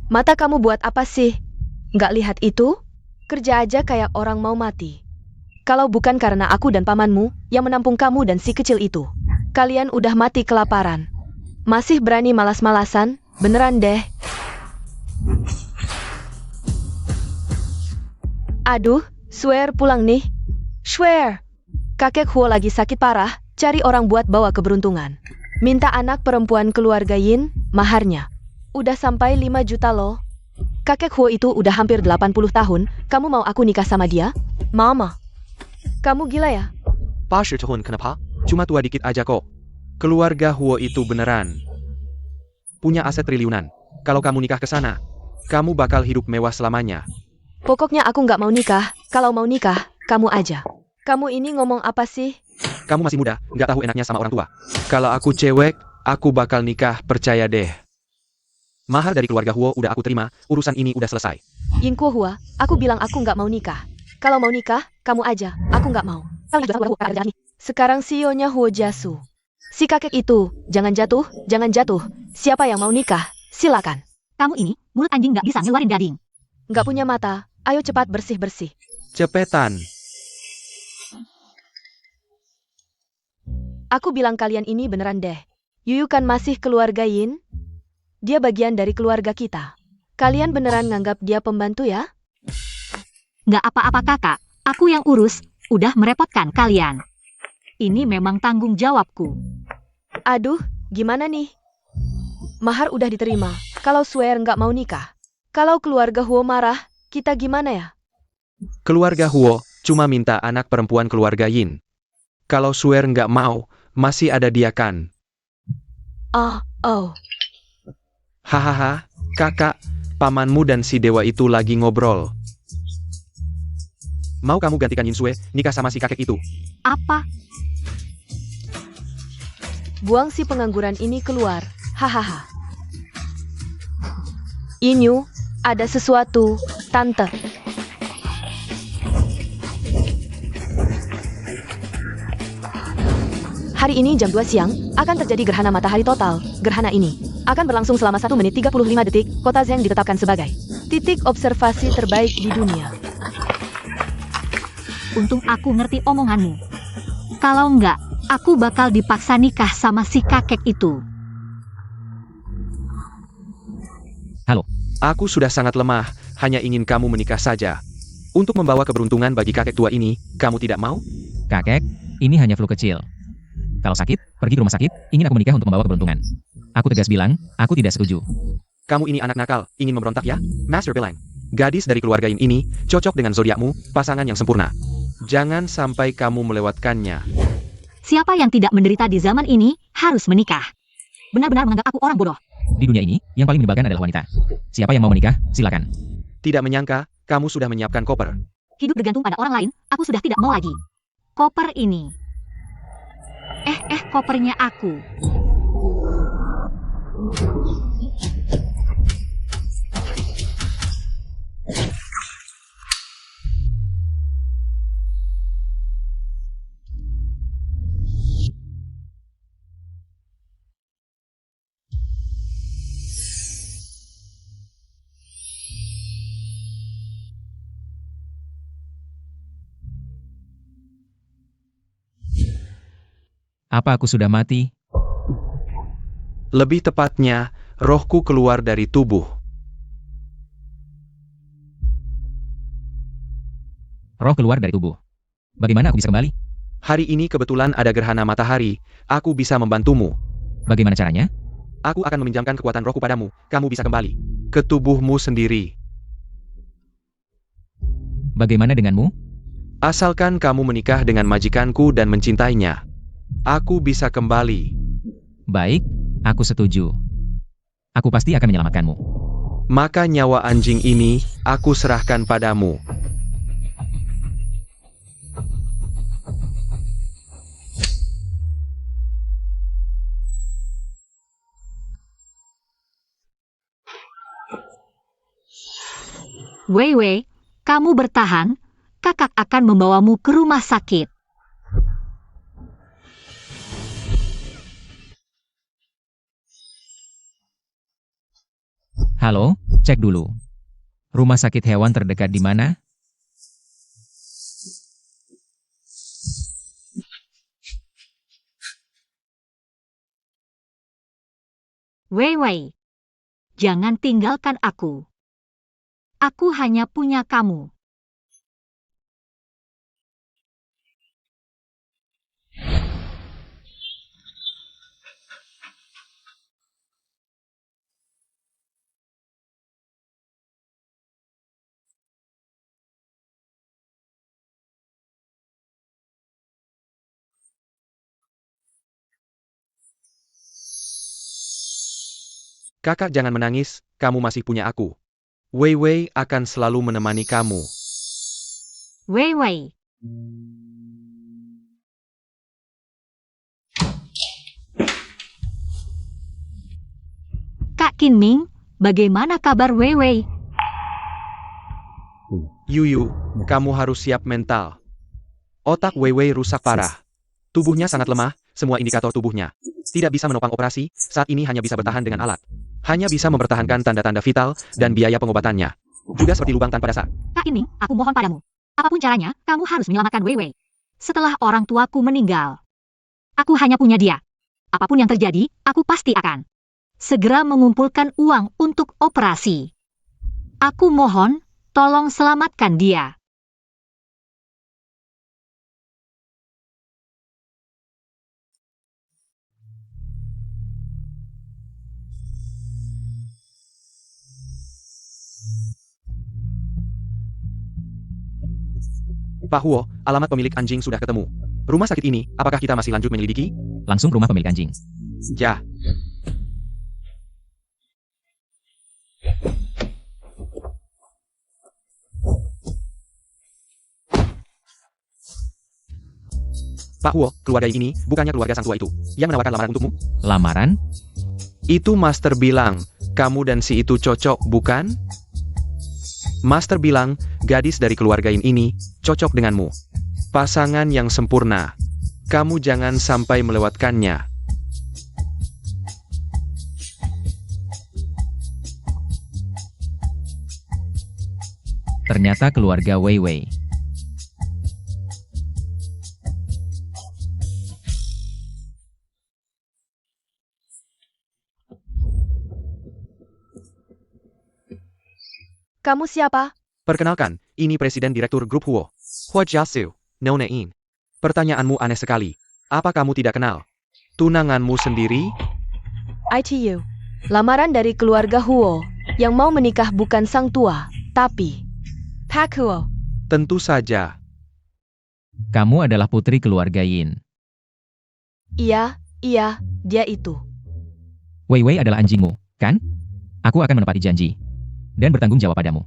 Mata kamu buat apa sih? Nggak lihat itu? Kerja aja kayak orang mau mati. Kalau bukan karena aku dan pamanmu yang menampung kamu dan si kecil itu, kalian udah mati kelaparan. Masih berani malas-malasan? Beneran deh. Aduh, swear pulang nih. Swear. Kakek Huo lagi sakit parah, cari orang buat bawa keberuntungan. Minta anak perempuan keluarga Yin, maharnya. Udah sampai 5 juta loh. Kakek Huo itu udah hampir 80 tahun, kamu mau aku nikah sama dia? Mama. Kamu gila ya? 80 tahun kenapa? Cuma tua dikit aja kok. Keluarga Huo itu beneran punya aset triliunan. Kalau kamu nikah ke sana, kamu bakal hidup mewah selamanya. Pokoknya aku nggak mau nikah, kalau mau nikah, kamu aja. Kamu ini ngomong apa sih? Kamu masih muda, nggak tahu enaknya sama orang tua. Kalau aku cewek, aku bakal nikah, percaya deh. Mahar dari keluarga Huo udah aku terima, urusan ini udah selesai. Yingkuo Hua, aku bilang aku nggak mau nikah. Kalau mau nikah, kamu aja, aku nggak mau. Sekarang CEO-nya Huo Jiasu. Si kakek itu, jangan jatuh, jangan jatuh. Siapa yang mau nikah? Silakan. Kamu ini, mulut anjing nggak bisa ngeluarin daging. Nggak punya mata, ayo cepat bersih-bersih. Cepetan. Aku bilang kalian ini beneran deh. Yuyu kan masih keluarga Yin? Dia bagian dari keluarga kita. Kalian beneran nganggap dia pembantu ya? Nggak apa-apa kakak, aku yang urus, udah merepotkan kalian. Ini memang tanggung jawabku. Aduh, gimana nih? Mahar udah diterima, kalau swear nggak mau nikah. Kalau keluarga Huo marah, kita gimana ya? Keluarga Huo cuma minta anak perempuan keluarga Yin. Kalau swear nggak mau, masih ada dia kan? Oh. Hahaha, kakak, pamanmu dan si dewa itu lagi ngobrol. Mau kamu gantikan Yin Sue, nikah sama si kakek itu? Apa? Buang si pengangguran ini keluar, hahaha. Inyu, ada sesuatu, tante. Hari ini jam 2 siang, akan terjadi gerhana matahari total. Gerhana ini akan berlangsung selama 1 menit 35 detik. Kota Zheng ditetapkan sebagai titik observasi terbaik di dunia. Untung aku ngerti omonganmu. Kalau enggak, aku bakal dipaksa nikah sama si kakek itu. Halo. Aku sudah sangat lemah, hanya ingin kamu menikah saja. Untuk membawa keberuntungan bagi kakek tua ini, kamu tidak mau? Kakek, ini hanya flu kecil. Kalau sakit, pergi ke rumah sakit, ingin aku menikah untuk membawa keberuntungan. Aku tegas bilang, aku tidak setuju. Kamu ini anak nakal, ingin memberontak ya? Master bilang, gadis dari keluarga Yin ini, cocok dengan zodiakmu, pasangan yang sempurna. Jangan sampai kamu melewatkannya. Siapa yang tidak menderita di zaman ini, harus menikah. Benar-benar menganggap aku orang bodoh. Di dunia ini, yang paling menyebalkan adalah wanita. Siapa yang mau menikah, silakan. Tidak menyangka, kamu sudah menyiapkan koper. Hidup bergantung pada orang lain, aku sudah tidak mau lagi. Koper ini. Kopernya aku. Apa aku sudah mati? Lebih tepatnya, rohku keluar dari tubuh. Roh keluar dari tubuh. Bagaimana aku bisa kembali? Hari ini kebetulan ada gerhana matahari, aku bisa membantumu. Bagaimana caranya? Aku akan meminjamkan kekuatan rohku padamu, kamu bisa kembali ke tubuhmu sendiri. Bagaimana denganmu? Asalkan kamu menikah dengan majikanku dan mencintainya, aku bisa kembali. Baik, aku setuju. Aku pasti akan menyelamatkanmu. Maka nyawa anjing ini, aku serahkan padamu. Wei, kamu bertahan, kakak akan membawamu ke rumah sakit. Halo, cek dulu. Rumah sakit hewan terdekat di mana? Wei Wei, jangan tinggalkan aku. Aku hanya punya kamu. Kakak jangan menangis, kamu masih punya aku. Wei Wei akan selalu menemani kamu. Wei Wei, Kak Kinming, bagaimana kabar Wei Wei? Yuyu, kamu harus siap mental. Otak Wei Wei rusak parah. Tubuhnya sangat lemah, semua indikator tubuhnya. Tidak bisa menopang operasi, saat ini hanya bisa bertahan dengan alat. Hanya bisa mempertahankan tanda-tanda vital dan biaya pengobatannya. Juga seperti lubang tanpa dasar. Kak Kinming, aku mohon padamu. Apapun caranya, kamu harus menyelamatkan Wei Wei. Setelah orang tuaku meninggal, aku hanya punya dia. Apapun yang terjadi, aku pasti akan segera mengumpulkan uang untuk operasi. Aku mohon, tolong selamatkan dia. Pak Huo, alamat pemilik anjing sudah ketemu. Rumah sakit ini, apakah kita masih lanjut menyelidiki? Langsung ke rumah pemilik anjing. Ya. Pak Huo, keluarga ini bukannya keluarga sang tua itu yang menawarkan lamaran untukmu? Lamaran? Itu Master bilang, kamu dan si itu cocok, bukan? Master bilang, gadis dari keluarga ini cocok denganmu. Pasangan yang sempurna. Kamu jangan sampai melewatkannya. Ternyata keluarga Wei Wei. Kamu siapa? Perkenalkan, ini Presiden Direktur Grup Huo. Hua Jiasu, Nona In. Pertanyaanmu aneh sekali. Apa kamu tidak kenal? Tunanganmu sendiri? ITU. Lamaran dari keluarga Huo yang mau menikah bukan sang tua, tapi Pak Huo. Tentu saja. Kamu adalah putri keluarga Yin. Iya, dia itu. Wei Wei adalah anjingmu, kan? Aku akan menepati janji. Dan bertanggung jawab padamu.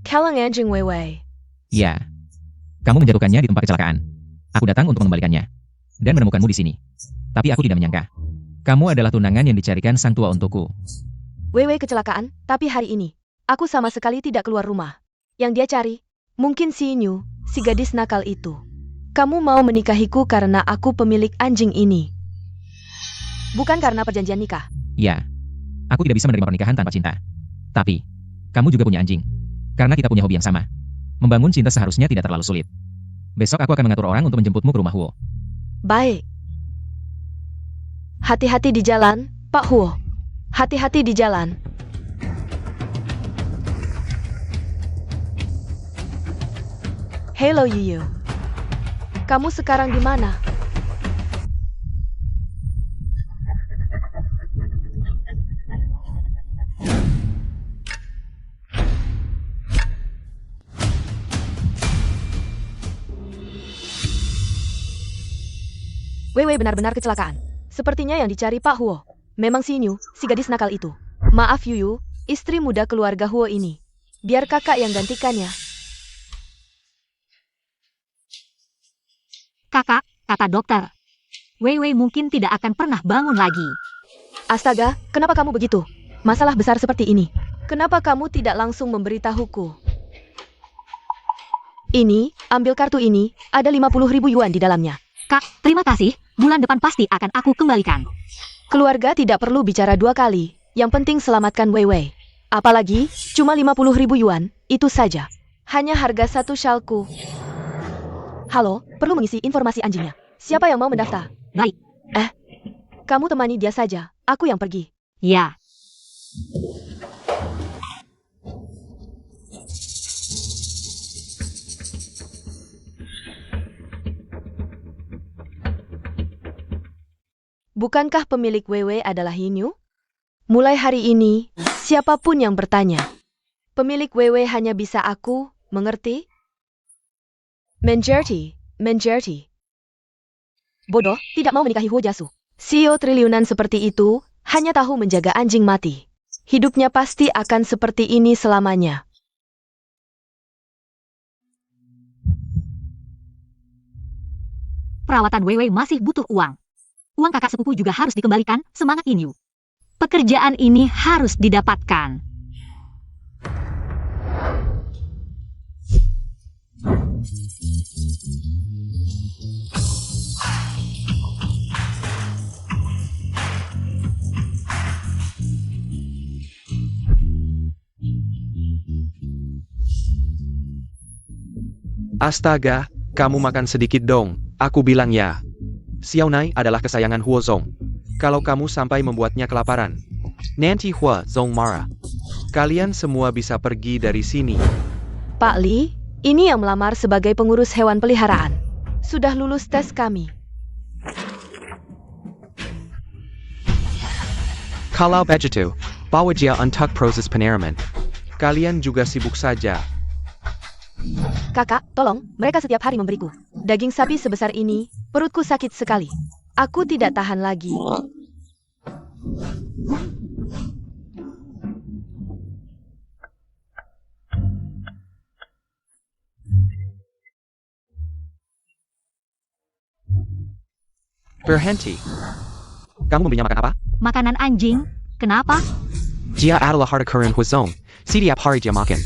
Kalang anjing Wei Wei. Ya. Kamu menjatuhkannya di tempat kecelakaan. Aku datang untuk mengembalikannya. Dan menemukanmu di sini. Tapi aku tidak menyangka. Kamu adalah tunangan yang dicarikan sang tua untukku. Wei Wei kecelakaan, tapi hari ini aku sama sekali tidak keluar rumah. Yang dia cari, mungkin si Nyu, si gadis nakal itu. Kamu mau menikahiku karena aku pemilik anjing ini. Bukan karena perjanjian nikah. Ya. Aku tidak bisa menerima pernikahan tanpa cinta. Tapi, kamu juga punya anjing. Karena kita punya hobi yang sama. Membangun cinta seharusnya tidak terlalu sulit. Besok aku akan mengatur orang untuk menjemputmu ke rumah Huo. Baik. Hati-hati di jalan, Pak Huo. Hati-hati di jalan. Hello Yuyu. Kamu sekarang di mana? Wei Wei benar-benar kecelakaan. Sepertinya yang dicari Pak Huo. Memang si Nyu, si gadis nakal itu. Maaf Yuyu, istri muda keluarga Huo ini. Biar kakak yang gantikannya. Kakak, kata dokter. Wei Wei mungkin tidak akan pernah bangun lagi. Astaga, kenapa kamu begitu? Masalah besar seperti ini. Kenapa kamu tidak langsung memberitahuku? Ini, ambil kartu ini, ada 50.000 yuan di dalamnya. Kak, terima kasih. Bulan depan pasti akan aku kembalikan. Keluarga tidak perlu bicara dua kali. Yang penting selamatkan Wei Wei. Apalagi, cuma 50.000 yuan, itu saja. Hanya harga satu shalku. Halo, perlu mengisi informasi anjingnya. Siapa yang mau mendaftar? Baik. Kamu temani dia saja, aku yang pergi. Ya. Bukankah pemilik WW adalah Hinyu? Mulai hari ini, siapapun yang bertanya, pemilik WW hanya bisa aku, mengerti? Mengerti. Bodoh, tidak mau menikahi Huo Jasu. CEO triliunan seperti itu, hanya tahu menjaga anjing mati. Hidupnya pasti akan seperti ini selamanya. Perawatan Weiwei masih butuh uang. Uang kakak sepupu juga harus dikembalikan, semangat Inyu. Pekerjaan ini harus didapatkan. Astaga, kamu makan sedikit dong, aku bilang ya. Xiaonai adalah kesayangan Huo Zong. Kalau kamu sampai membuatnya kelaparan, nanti Huo Zong marah. Kalian semua bisa pergi dari sini. Pak Li, ini yang melamar sebagai pengurus hewan peliharaan. Sudah lulus tes kami. Kalau begitu, bawa dia untuk proses penerimaan. Kalian juga sibuk saja. Kakak, tolong, mereka setiap hari memberiku daging sapi sebesar ini, perutku sakit sekali. Aku tidak tahan lagi. Berhenti. Kamu membelinya makan apa? Makanan anjing, kenapa? Dia adalah harta karun Huo Zong. Setiap hari dia makan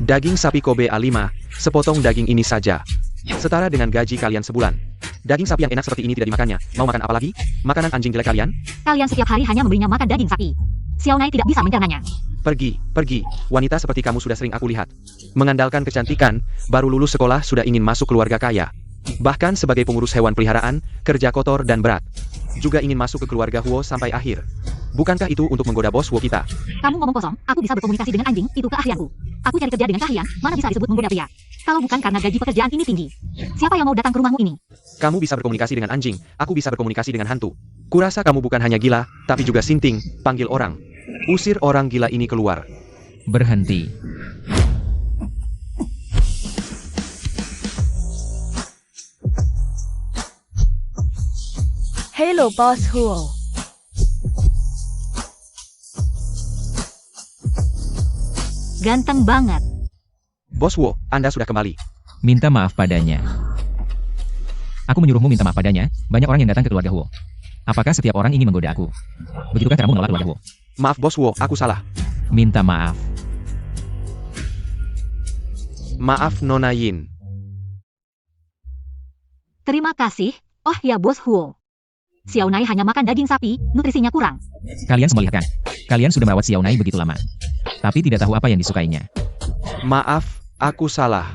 daging sapi Kobe A5, sepotong daging ini saja. Setara dengan gaji kalian sebulan. Daging sapi yang enak seperti ini tidak dimakannya. Mau makan apa lagi? Makanan anjing jelek kalian? Kalian setiap hari hanya memberinya makan daging sapi. Xiaonai tidak bisa mencernanya. Pergi. Wanita seperti kamu sudah sering aku lihat. Mengandalkan kecantikan, baru lulus sekolah sudah ingin masuk keluarga kaya. Bahkan sebagai pengurus hewan peliharaan, kerja kotor dan berat. Juga ingin masuk ke keluarga Huo sampai akhir. Bukankah itu untuk menggoda bos Huo kita? Kamu ngomong kosong, aku bisa berkomunikasi dengan anjing, itu keahlianku. Aku cari kerja dengan keahlian, mana bisa disebut menggoda pria. Kalau bukan karena gaji pekerjaan ini tinggi. Siapa yang mau datang ke rumahmu ini? Kamu bisa berkomunikasi dengan anjing, aku bisa berkomunikasi dengan hantu. Kurasa kamu bukan hanya gila, tapi juga sinting, panggil orang. Usir orang gila ini keluar. Berhenti. Hello, Bos Huo. Ganteng banget. Bos Huo, Anda sudah kembali. Minta maaf padanya. Aku menyuruhmu minta maaf padanya, banyak orang yang datang ke keluarga Huo. Apakah setiap orang ingin menggoda aku? Begitukah caramu menolak keluarga Huo? Maaf Bos Huo, aku salah. Minta maaf. Maaf Nona Yin. Terima kasih, oh ya Bos Huo. Xiaonai hanya makan daging sapi, nutrisinya kurang. Kalian semua lihat kan? Kalian sudah merawat Xiaonai begitu lama. Tapi tidak tahu apa yang disukainya. Maaf, aku salah.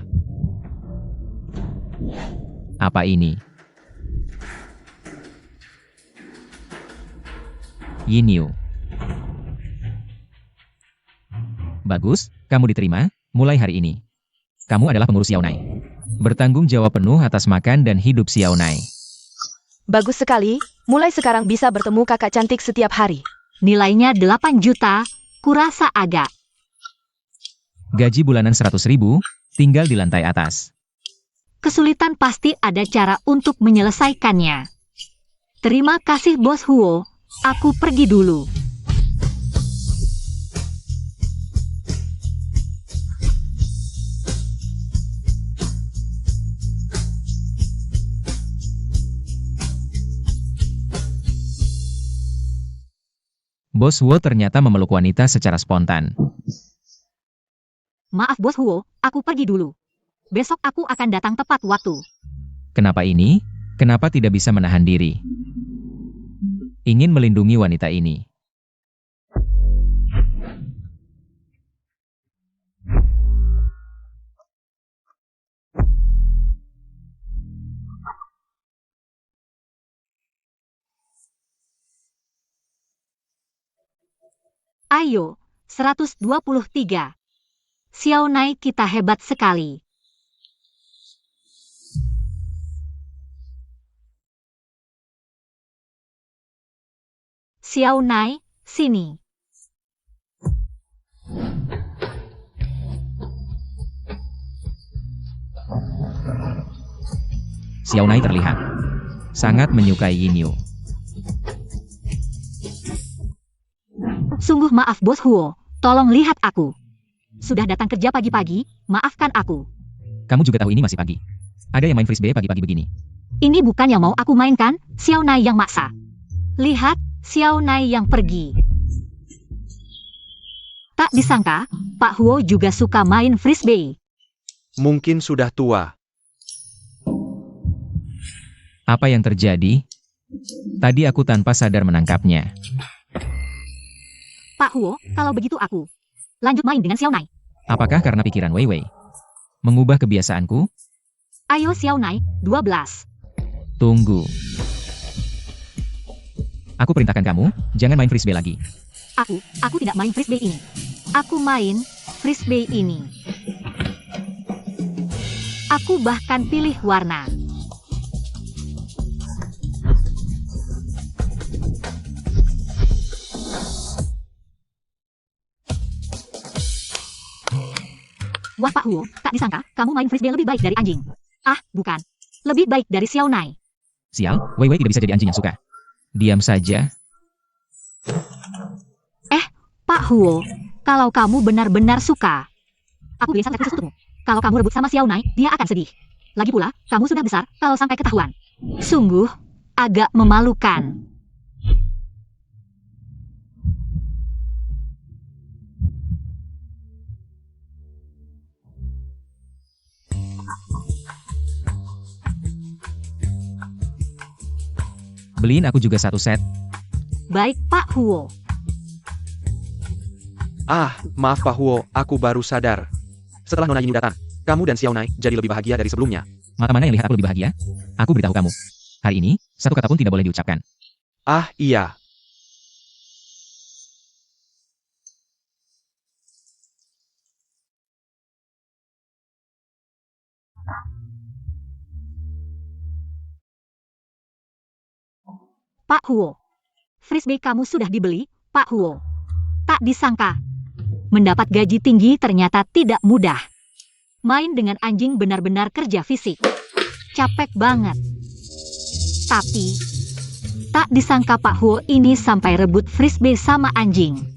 Apa ini? Yinyu. Bagus, kamu diterima, mulai hari ini. Kamu adalah pengurus Xiaonai. Bertanggung jawab penuh atas makan dan hidup Xiaonai. Bagus sekali, mulai sekarang bisa bertemu kakak cantik setiap hari. Nilainya 8 juta, kurasa agak. Gaji bulanan 100.000, tinggal di lantai atas. Kesulitan pasti ada cara untuk menyelesaikannya. Terima kasih Bos Huo, aku pergi dulu. Bos Huo ternyata memeluk wanita secara spontan. Maaf Bos Huo, aku pergi dulu. Besok aku akan datang tepat waktu. Kenapa ini? Kenapa tidak bisa menahan diri? Ingin melindungi wanita ini. Ayo, 123. Xiao Nai, kita hebat sekali. Xiao Nai, sini. Xiao Nai terlihat sangat menyukai Yin Yu. Sungguh maaf Bos Huo, tolong lihat aku. Sudah datang kerja pagi-pagi, maafkan aku. Kamu juga tahu ini masih pagi. Ada yang main frisbee pagi-pagi begini. Ini bukan yang mau aku mainkan, Xiao Nai yang maksa. Lihat, Xiao Nai yang pergi. Tak disangka, Pak Huo juga suka main frisbee. Mungkin sudah tua. Apa yang terjadi? Tadi aku tanpa sadar menangkapnya. Pak Huo, kalau begitu aku lanjut main dengan Xiao Nai. Apakah karena pikiran Wei Wei mengubah kebiasaanku? Ayo Xiao Nai, 12. Tunggu. Aku perintahkan kamu, jangan main frisbee lagi. Aku tidak main frisbee ini. Aku main frisbee ini. Aku bahkan pilih warna. Wah Pak Huo, tak disangka kamu main frisbee lebih baik dari anjing. Ah, bukan. Lebih baik dari Xiao Nai. Sial, Wei Wei tidak bisa jadi anjing yang suka. Diam saja. Pak Huo, kalau kamu benar-benar suka, aku beli santai khusus untukmu. Kalau kamu rebut sama Xiao Nai, dia akan sedih. Lagi pula, kamu sudah besar kalau sampai ketahuan. Sungguh, agak memalukan. Beliin aku juga satu set. Baik Pak Huo. Ah, maaf Pak Huo, aku baru sadar. Setelah Nona Yin Yu datang, kamu dan Xiao Nai jadi lebih bahagia dari sebelumnya. Mata mana yang lihat aku lebih bahagia? Aku beritahu kamu. Hari ini, satu kata pun tidak boleh diucapkan. Ah, iya. Pak Huo. Frisbee kamu sudah dibeli, Pak Huo. Tak disangka. Mendapat gaji tinggi ternyata tidak mudah. Main dengan anjing benar-benar kerja fisik. Capek banget. Tapi, tak disangka Pak Huo ini sampai rebut frisbee sama anjing.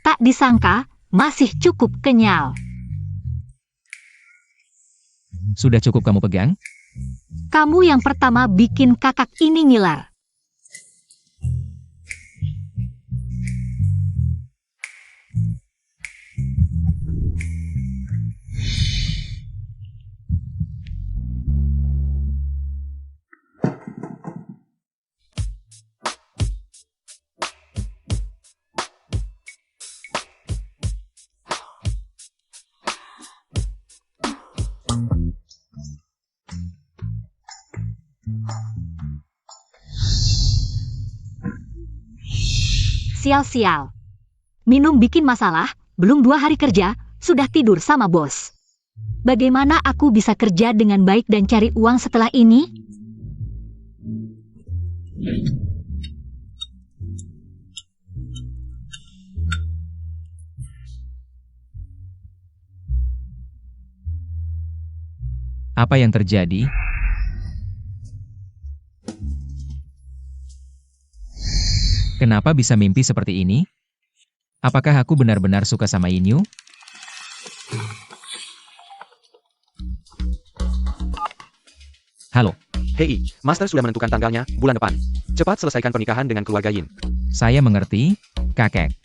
Tak disangka, masih cukup kenyal. Sudah cukup kamu pegang? Kamu yang pertama bikin kakak ini ngiler. Sial-sial. Minum bikin masalah, belum 2 hari kerja, sudah tidur sama bos. Bagaimana aku bisa kerja dengan baik dan cari uang setelah ini? Apa yang terjadi? Kenapa bisa mimpi seperti ini? Apakah aku benar-benar suka sama Yin Yu? Halo, Hei, Master sudah menentukan tanggalnya, bulan depan. Cepat selesaikan pernikahan dengan keluarga Yin. saya mengerti, kakek.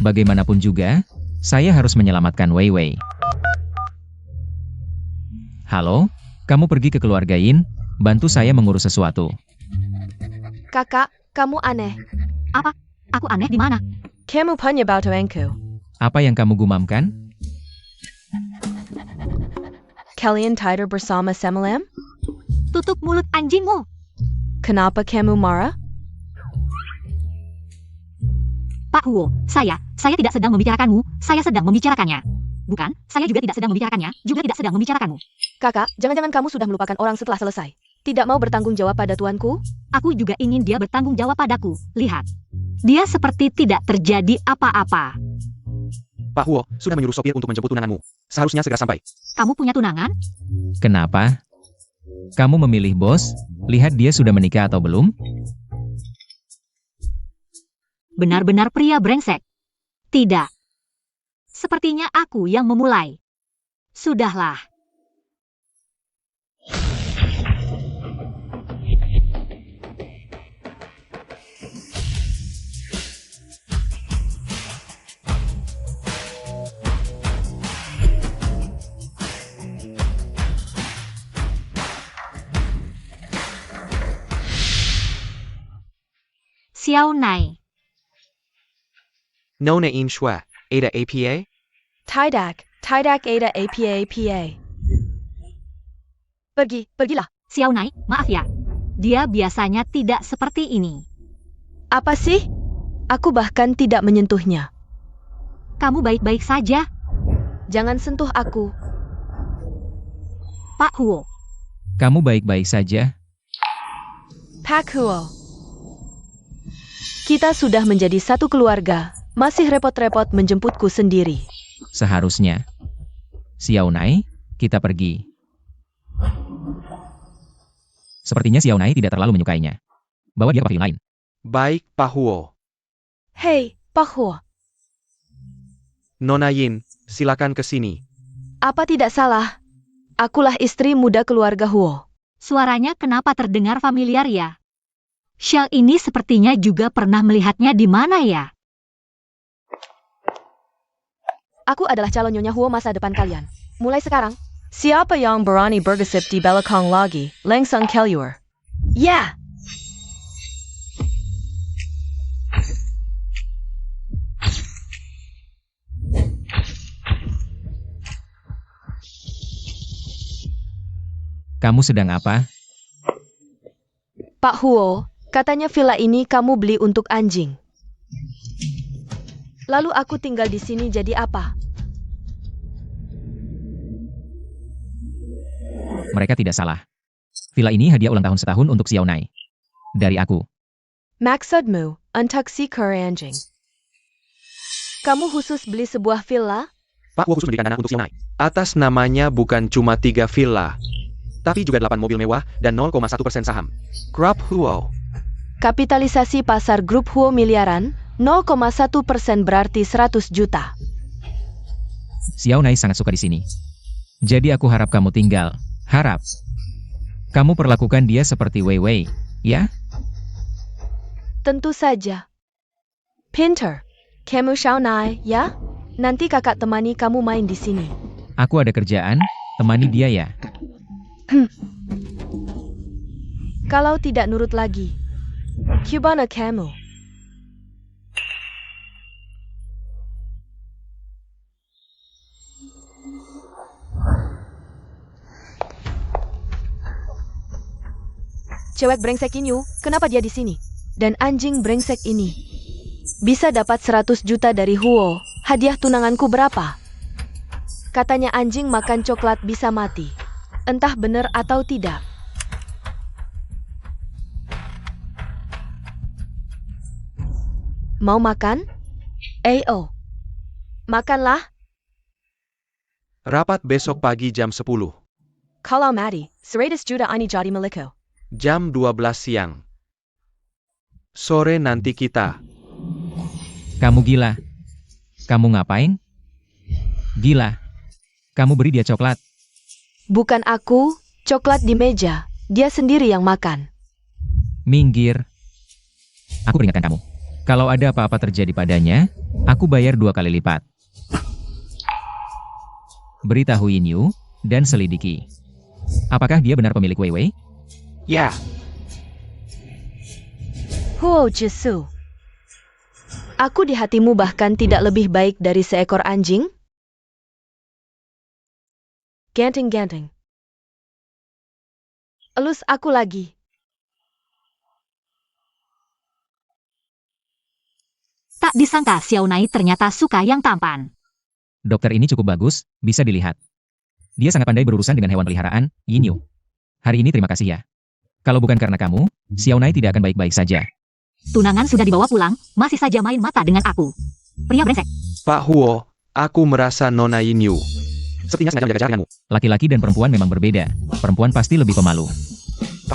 Bagaimanapun juga, saya harus menyelamatkan Wei Wei. Halo, kamu pergi ke keluarga Yin, bantu saya mengurus sesuatu. Kakak, kamu aneh. Aku aneh di mana? Kamu punya bantuanku. Apa yang kamu gumamkan? Kalian tidur bersama semalam? Tutup mulut anjingmu. Kenapa kamu marah? Pak Huo, saya tidak sedang membicarakanmu, saya sedang membicarakannya. Bukan, saya juga tidak sedang membicarakannya, juga tidak sedang membicarakanmu. Kakak, jangan-jangan kamu sudah melupakan orang setelah selesai. Tidak mau bertanggung jawab pada tuanku? Aku juga ingin dia bertanggung jawab padaku. Lihat, dia seperti tidak terjadi apa-apa. Pak Huo sudah menyuruh sopir untuk menjemput tunanganmu. Seharusnya segera sampai. Kamu punya tunangan? Kenapa? Kamu memilih bos? Lihat dia sudah menikah atau belum? Benar-benar pria brengsek. Tidak. Sepertinya aku yang memulai. Sudahlah. Xiao Nai. Nona in Shua, Ada APA? Tidak ada APA. Pergilah. Xiao Nai, maaf ya. Dia biasanya tidak seperti ini. Apa sih? Aku bahkan tidak menyentuhnya. Kamu baik-baik saja, Jangan sentuh aku. Pak Huo. Kamu baik-baik saja? Pak Huo. Kita sudah menjadi satu keluarga. Masih repot-repot menjemputku sendiri. Seharusnya. Xiao Nai, kita pergi. Sepertinya Xiao Nai tidak terlalu menyukainya. Bawa dia ke pavilion lain. Baik, Pak Huo. Hei, Pak Huo. Nona Yin, silakan ke sini. Apa tidak salah? Akulah istri muda keluarga Huo. Suaranya kenapa terdengar familiar ya? Shell ini sepertinya juga pernah melihatnya di mana ya? Aku adalah calon Nyonya Huo masa depan kalian. Mulai sekarang, siapa yang berani bergesip di belakang lagi, langsung keluar. Ya! Kamu sedang apa? Pak Huo, katanya villa ini kamu beli untuk anjing. Lalu aku tinggal di sini jadi apa? Mereka tidak salah. Villa ini hadiah ulang tahun setahun untuk Xiao Nai. Dari aku. Maksudmu, untuk si anjing. Kamu khusus beli sebuah villa? Pak Huo khusus memberikan dana untuk Xiao Nai. Atas namanya bukan cuma 3 villa, tapi juga 8 mobil mewah dan 0,1% saham. Grup Huo. Kapitalisasi pasar grup Huo miliaran, 0,1% berarti 100 juta. Xiao Nai sangat suka di sini. Jadi aku harap kamu tinggal. Harap. Kamu perlakukan dia seperti Wei Wei, ya? Tentu saja. Pinter. Kamu Xiao Nai, ya? Nanti kakak temani kamu main di sini. Aku ada kerjaan, temani dia ya. Kalau tidak nurut lagi. Cubana kamu. Cewek brengsek ini, kenapa dia di sini? Dan anjing brengsek ini. Bisa dapat 100 juta dari Huo. Hadiah tunanganku berapa? Katanya anjing makan coklat bisa mati. Entah benar atau tidak. Mau makan? Ayo. Makanlah. Rapat besok pagi jam 10. Kalau mati, 100 juta ini jadi milikku. Jam 12 siang. Sore nanti kita. Kamu gila. Kamu ngapain? Gila. Kamu beri dia coklat. Bukan aku, coklat di meja. Dia sendiri yang makan. Minggir. Aku peringatkan kamu. Kalau ada apa-apa terjadi padanya, aku bayar 2 kali lipat. Beritahu Yin Yu, dan selidiki. Apakah dia benar pemilik Wei Wei? Ya, Huo Jesu. Aku di hatimu bahkan tidak lebih baik dari seekor anjing? Ganting-ganting. Elus aku lagi. Tak disangka Xiao Nai ternyata suka yang tampan. Dokter ini cukup bagus, bisa dilihat. Dia sangat pandai berurusan dengan hewan peliharaan, Yin Yu. Hari ini terima kasih ya. Kalau bukan karena kamu, Xiao Nai tidak akan baik-baik saja. Tunangan sudah dibawa pulang, masih saja main mata dengan aku. Pria brengsek. Pak Huo, aku merasa Nona Yin Yu sepertinya sengaja menjaga jarak denganmu. Laki-laki dan perempuan memang berbeda. Perempuan pasti lebih pemalu.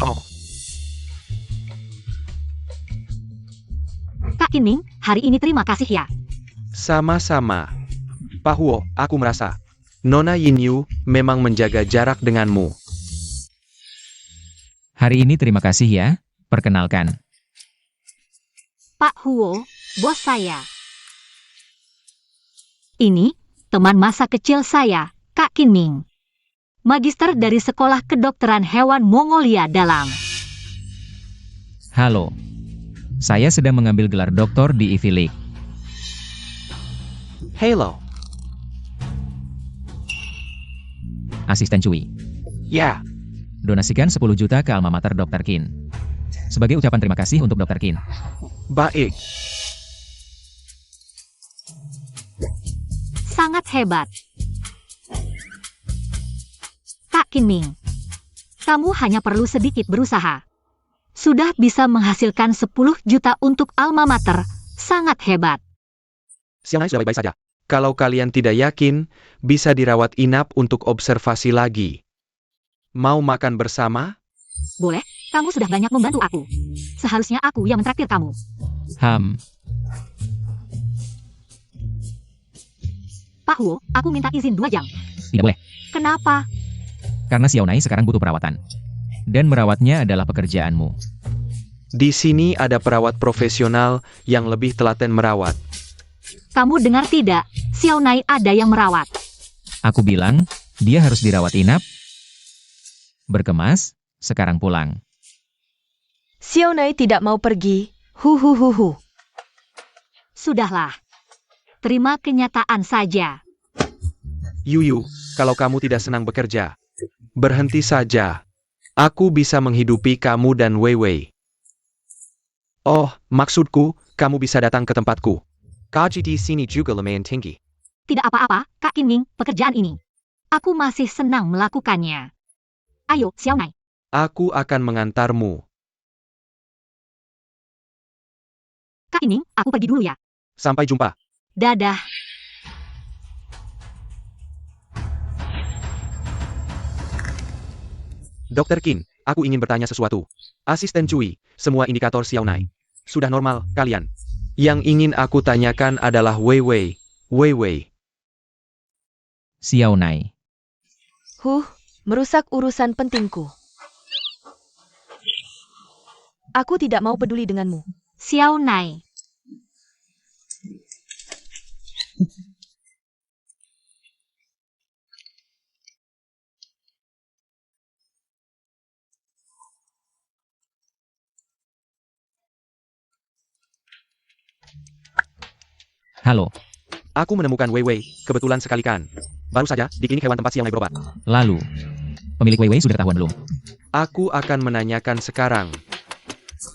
Oh, Kak Kinming, hari ini terima kasih ya. sama-sama. Pak Huo, aku merasa Nona Yin Yu memang menjaga jarak denganmu. Hari ini terima kasih ya. Perkenalkan. Pak Huo, bos saya. Ini, teman masa kecil saya, Kak Kinming. Magister dari Sekolah Kedokteran Hewan Mongolia Dalam. Halo. Saya sedang mengambil gelar doktor di Ivy League. Halo. Asisten Cui. Ya, Donasikan 10 juta ke alma mater Dr. Qin. Sebagai ucapan terima kasih untuk Dr. Qin. baik. Sangat hebat. Kak Kinming, kamu hanya perlu sedikit berusaha. Sudah bisa menghasilkan 10 juta untuk alma mater. Sangat hebat. Xiao Nai sudah baik-baik saja. Kalau kalian tidak yakin, bisa dirawat inap untuk observasi lagi. Mau makan bersama? Boleh, kamu sudah banyak membantu aku. Seharusnya aku yang mentraktir kamu. Pak Huo, aku minta izin 2 jam. Tidak boleh. Kenapa? Karena Xiao Nai sekarang butuh perawatan. Dan merawatnya adalah pekerjaanmu. Di sini ada perawat profesional yang lebih telaten merawat. Kamu dengar tidak? Xiao Nai ada yang merawat. Aku bilang, dia harus dirawat inap. Berkemas, sekarang pulang. Xiao Nai tidak mau pergi. Hu. Sudahlah. Terima kenyataan saja. Yuyu, kalau kamu tidak senang bekerja, berhenti saja. Aku bisa menghidupi kamu dan Wei Wei. Oh, maksudku, kamu bisa datang ke tempatku. Gaji di sini juga lumayan tinggi. Tidak apa-apa, Kak Kinming, pekerjaan ini. Aku masih senang melakukannya. Ayo, Xiao Nai. Aku akan mengantarmu. Kak Kinming, aku pergi dulu ya. Sampai jumpa. Dadah. Dr. Qin, aku ingin bertanya sesuatu. Asisten Cui, semua indikator Xiao Nai sudah normal, kalian. Yang ingin aku tanyakan adalah Wei Wei. Wei Wei. Xiao Nai. Merusak urusan pentingku. Aku tidak mau peduli denganmu. Xiao Nai. Halo. Aku menemukan Wei Wei, kebetulan sekali kan. Baru saja, di klinik hewan tempat Xiao Nai berobat. Lalu, pemilik Wei Wei sudah ketahuan belum? Aku akan menanyakan sekarang.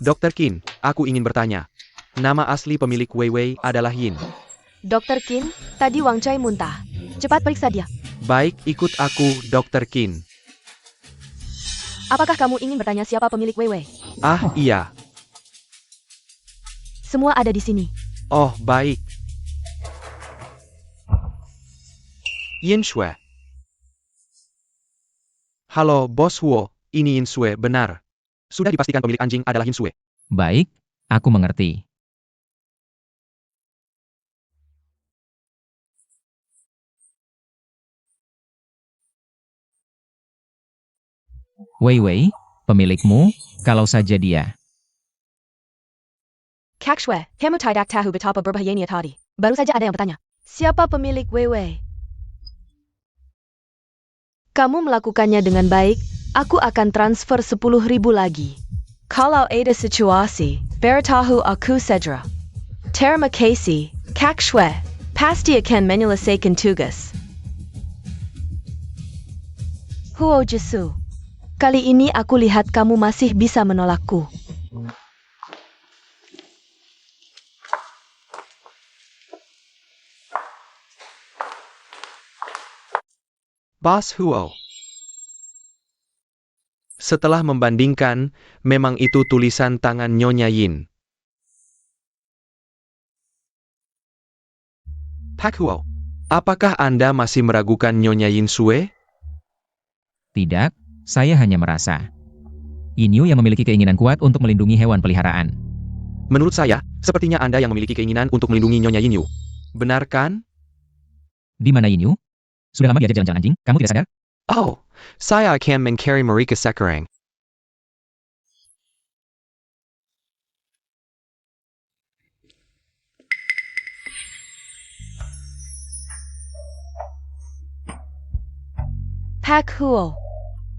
Dr. Qin, aku ingin bertanya. Nama asli pemilik Wei Wei adalah Yin. Dr. Qin, tadi Wang Chai muntah. Cepat periksa dia. Baik, ikut aku, Dr. Qin. Apakah kamu ingin bertanya siapa pemilik Wei Wei? Ah, iya. Semua ada di sini. Oh, baik. Yin Shui. Halo, Bos Huo. Ini Yin Shui, benar. Sudah dipastikan pemilik anjing adalah Yin Shui. Baik, aku mengerti. Wei Wei, pemilikmu, kalau saja dia. Kak Shui, kamu tidak tahu betapa berbahayanya tadi. Baru saja ada yang bertanya. Siapa pemilik Wei Wei? Kamu melakukannya dengan baik, aku akan transfer 10.000 lagi. Kalau ada situasi, beritahu aku segera. Terima kasih, Kak Shwe. Pasti akan menyelesaikan tugas. Huo Jesu. Kali ini aku lihat kamu masih bisa menolakku. Bos Huo. Setelah membandingkan, memang itu tulisan tangan Nyonya Yin. Pak Huo, apakah Anda masih meragukan Nyonya Yin Sue? Tidak, saya hanya merasa. Yin yang memiliki keinginan kuat untuk melindungi hewan peliharaan. Menurut saya, sepertinya Anda yang memiliki keinginan untuk melindungi Nyonya Yin Yu. Benar kan? Di mana Yin? Sudah lama diajak jalan-jalan anjing, kamu tidak sadar? Oh, saya akan mencari mereka sekarang. Pak Huo,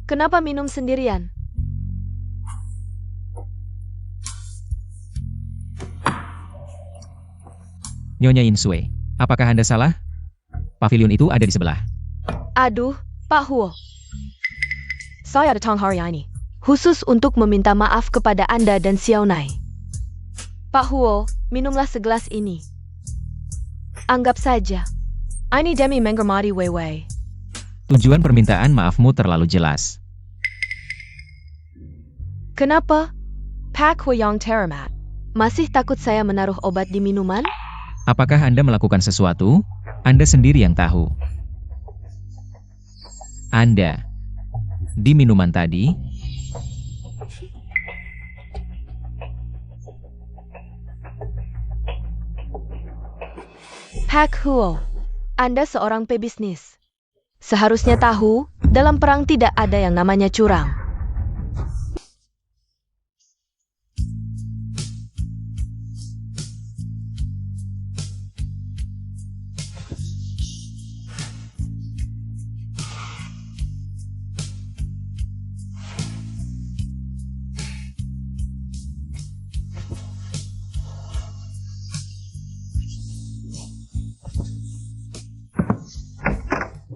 kenapa minum sendirian? Nyonya Yin Sue, apakah Anda salah? Pavilion itu ada di sebelah. Aduh, Pak Huo. Saya datang hari ini khusus untuk meminta maaf kepada Anda dan Xiao Nai. Pak Huo, minumlah segelas ini. Anggap saja, ini demi menghormati Weiwei. Tujuan permintaan maafmu terlalu jelas. Kenapa? Pak Huo yang teramat. Masih takut saya menaruh obat di minuman? Apakah Anda melakukan sesuatu? Anda sendiri yang tahu. Anda. Di minuman tadi. Pak Huo, Anda seorang pebisnis. Seharusnya tahu, dalam perang tidak ada yang namanya curang.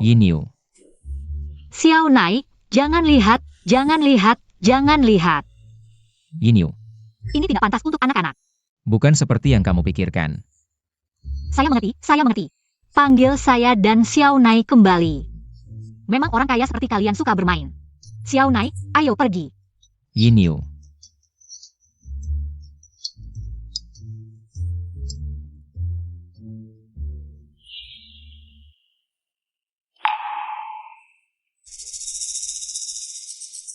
Yin. Xiao Nai, jangan lihat, jangan lihat, jangan lihat. Yin. Ini tidak pantas untuk anak-anak. Bukan seperti yang kamu pikirkan. Saya mengerti, saya mengerti. Panggil saya dan Xiao Nai kembali. Memang orang kaya seperti kalian suka bermain. Xiao Nai, ayo pergi. Yin.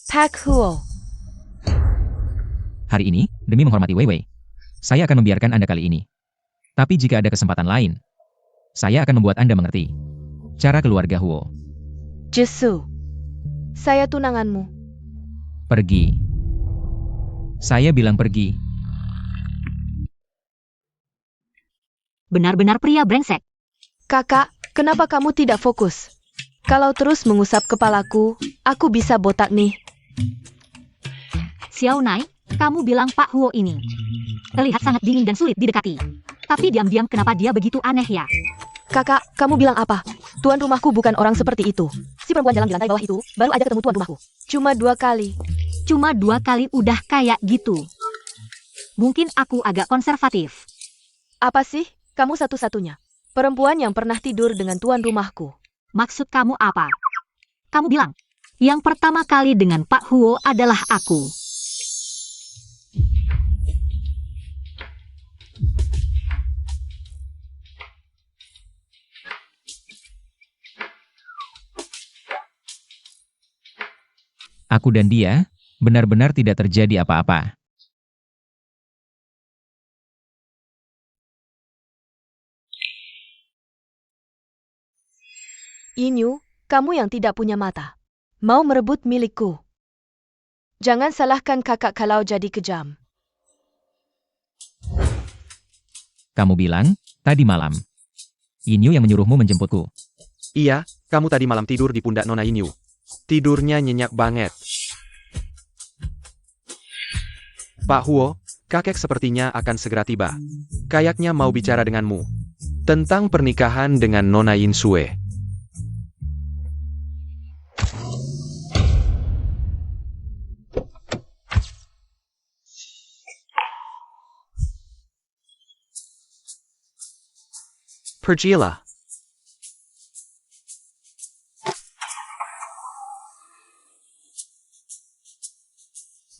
Pak Huo, Hari ini, demi menghormati Weiwei, saya akan membiarkan Anda kali ini. Tapi jika ada kesempatan lain, saya akan membuat Anda mengerti. Cara keluarga Huo. Jesu. Saya tunanganmu. Pergi. Saya bilang pergi. Benar-benar pria brengsek. Kakak, kenapa kamu tidak fokus? Kalau terus mengusap kepalaku, aku bisa botak nih. Xiao Nai, kamu bilang Pak Huo ini terlihat sangat dingin dan sulit didekati. Tapi diam-diam kenapa dia begitu aneh ya? Kakak, kamu bilang apa? Tuan rumahku bukan orang seperti itu. Si perempuan jalan di lantai bawah itu, baru aja ketemu tuan rumahku. Cuma 2 kali. Cuma 2 kali udah kayak gitu. Mungkin aku agak konservatif. Apa sih? Kamu satu-satunya perempuan yang pernah tidur dengan tuan rumahku. Maksud kamu apa? Kamu bilang, yang pertama kali dengan Pak Huo adalah aku. Aku dan dia, benar-benar tidak terjadi apa-apa. Inyu, kamu yang tidak punya mata. Mau merebut milikku. Jangan salahkan kakak kalau jadi kejam. Kamu bilang, tadi malam. Yin yang menyuruhmu menjemputku. Iya, kamu tadi malam tidur di pundak Nona Yin Yu. Tidurnya nyenyak banget. Pak Huo, kakek sepertinya akan segera tiba. Kayaknya mau bicara denganmu. Tentang pernikahan dengan Nona Yinsue. Pergilah.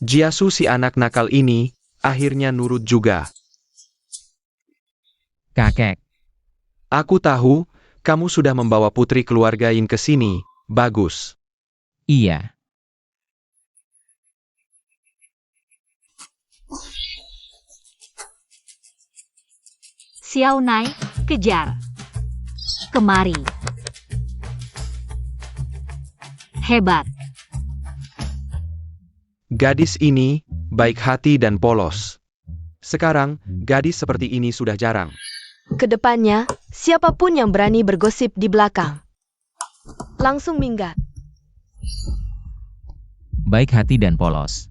Jiasu si anak nakal ini, akhirnya nurut juga. Kakek, Aku tahu, kamu sudah membawa putri keluarga Yin ke sini. Bagus. iya. Xiao Nai, kejar. Kemari. Hebat. Gadis ini, baik hati dan polos. Sekarang, gadis seperti ini sudah jarang. Kedepannya, siapapun yang berani bergosip di belakang, langsung minggat. Baik hati dan polos.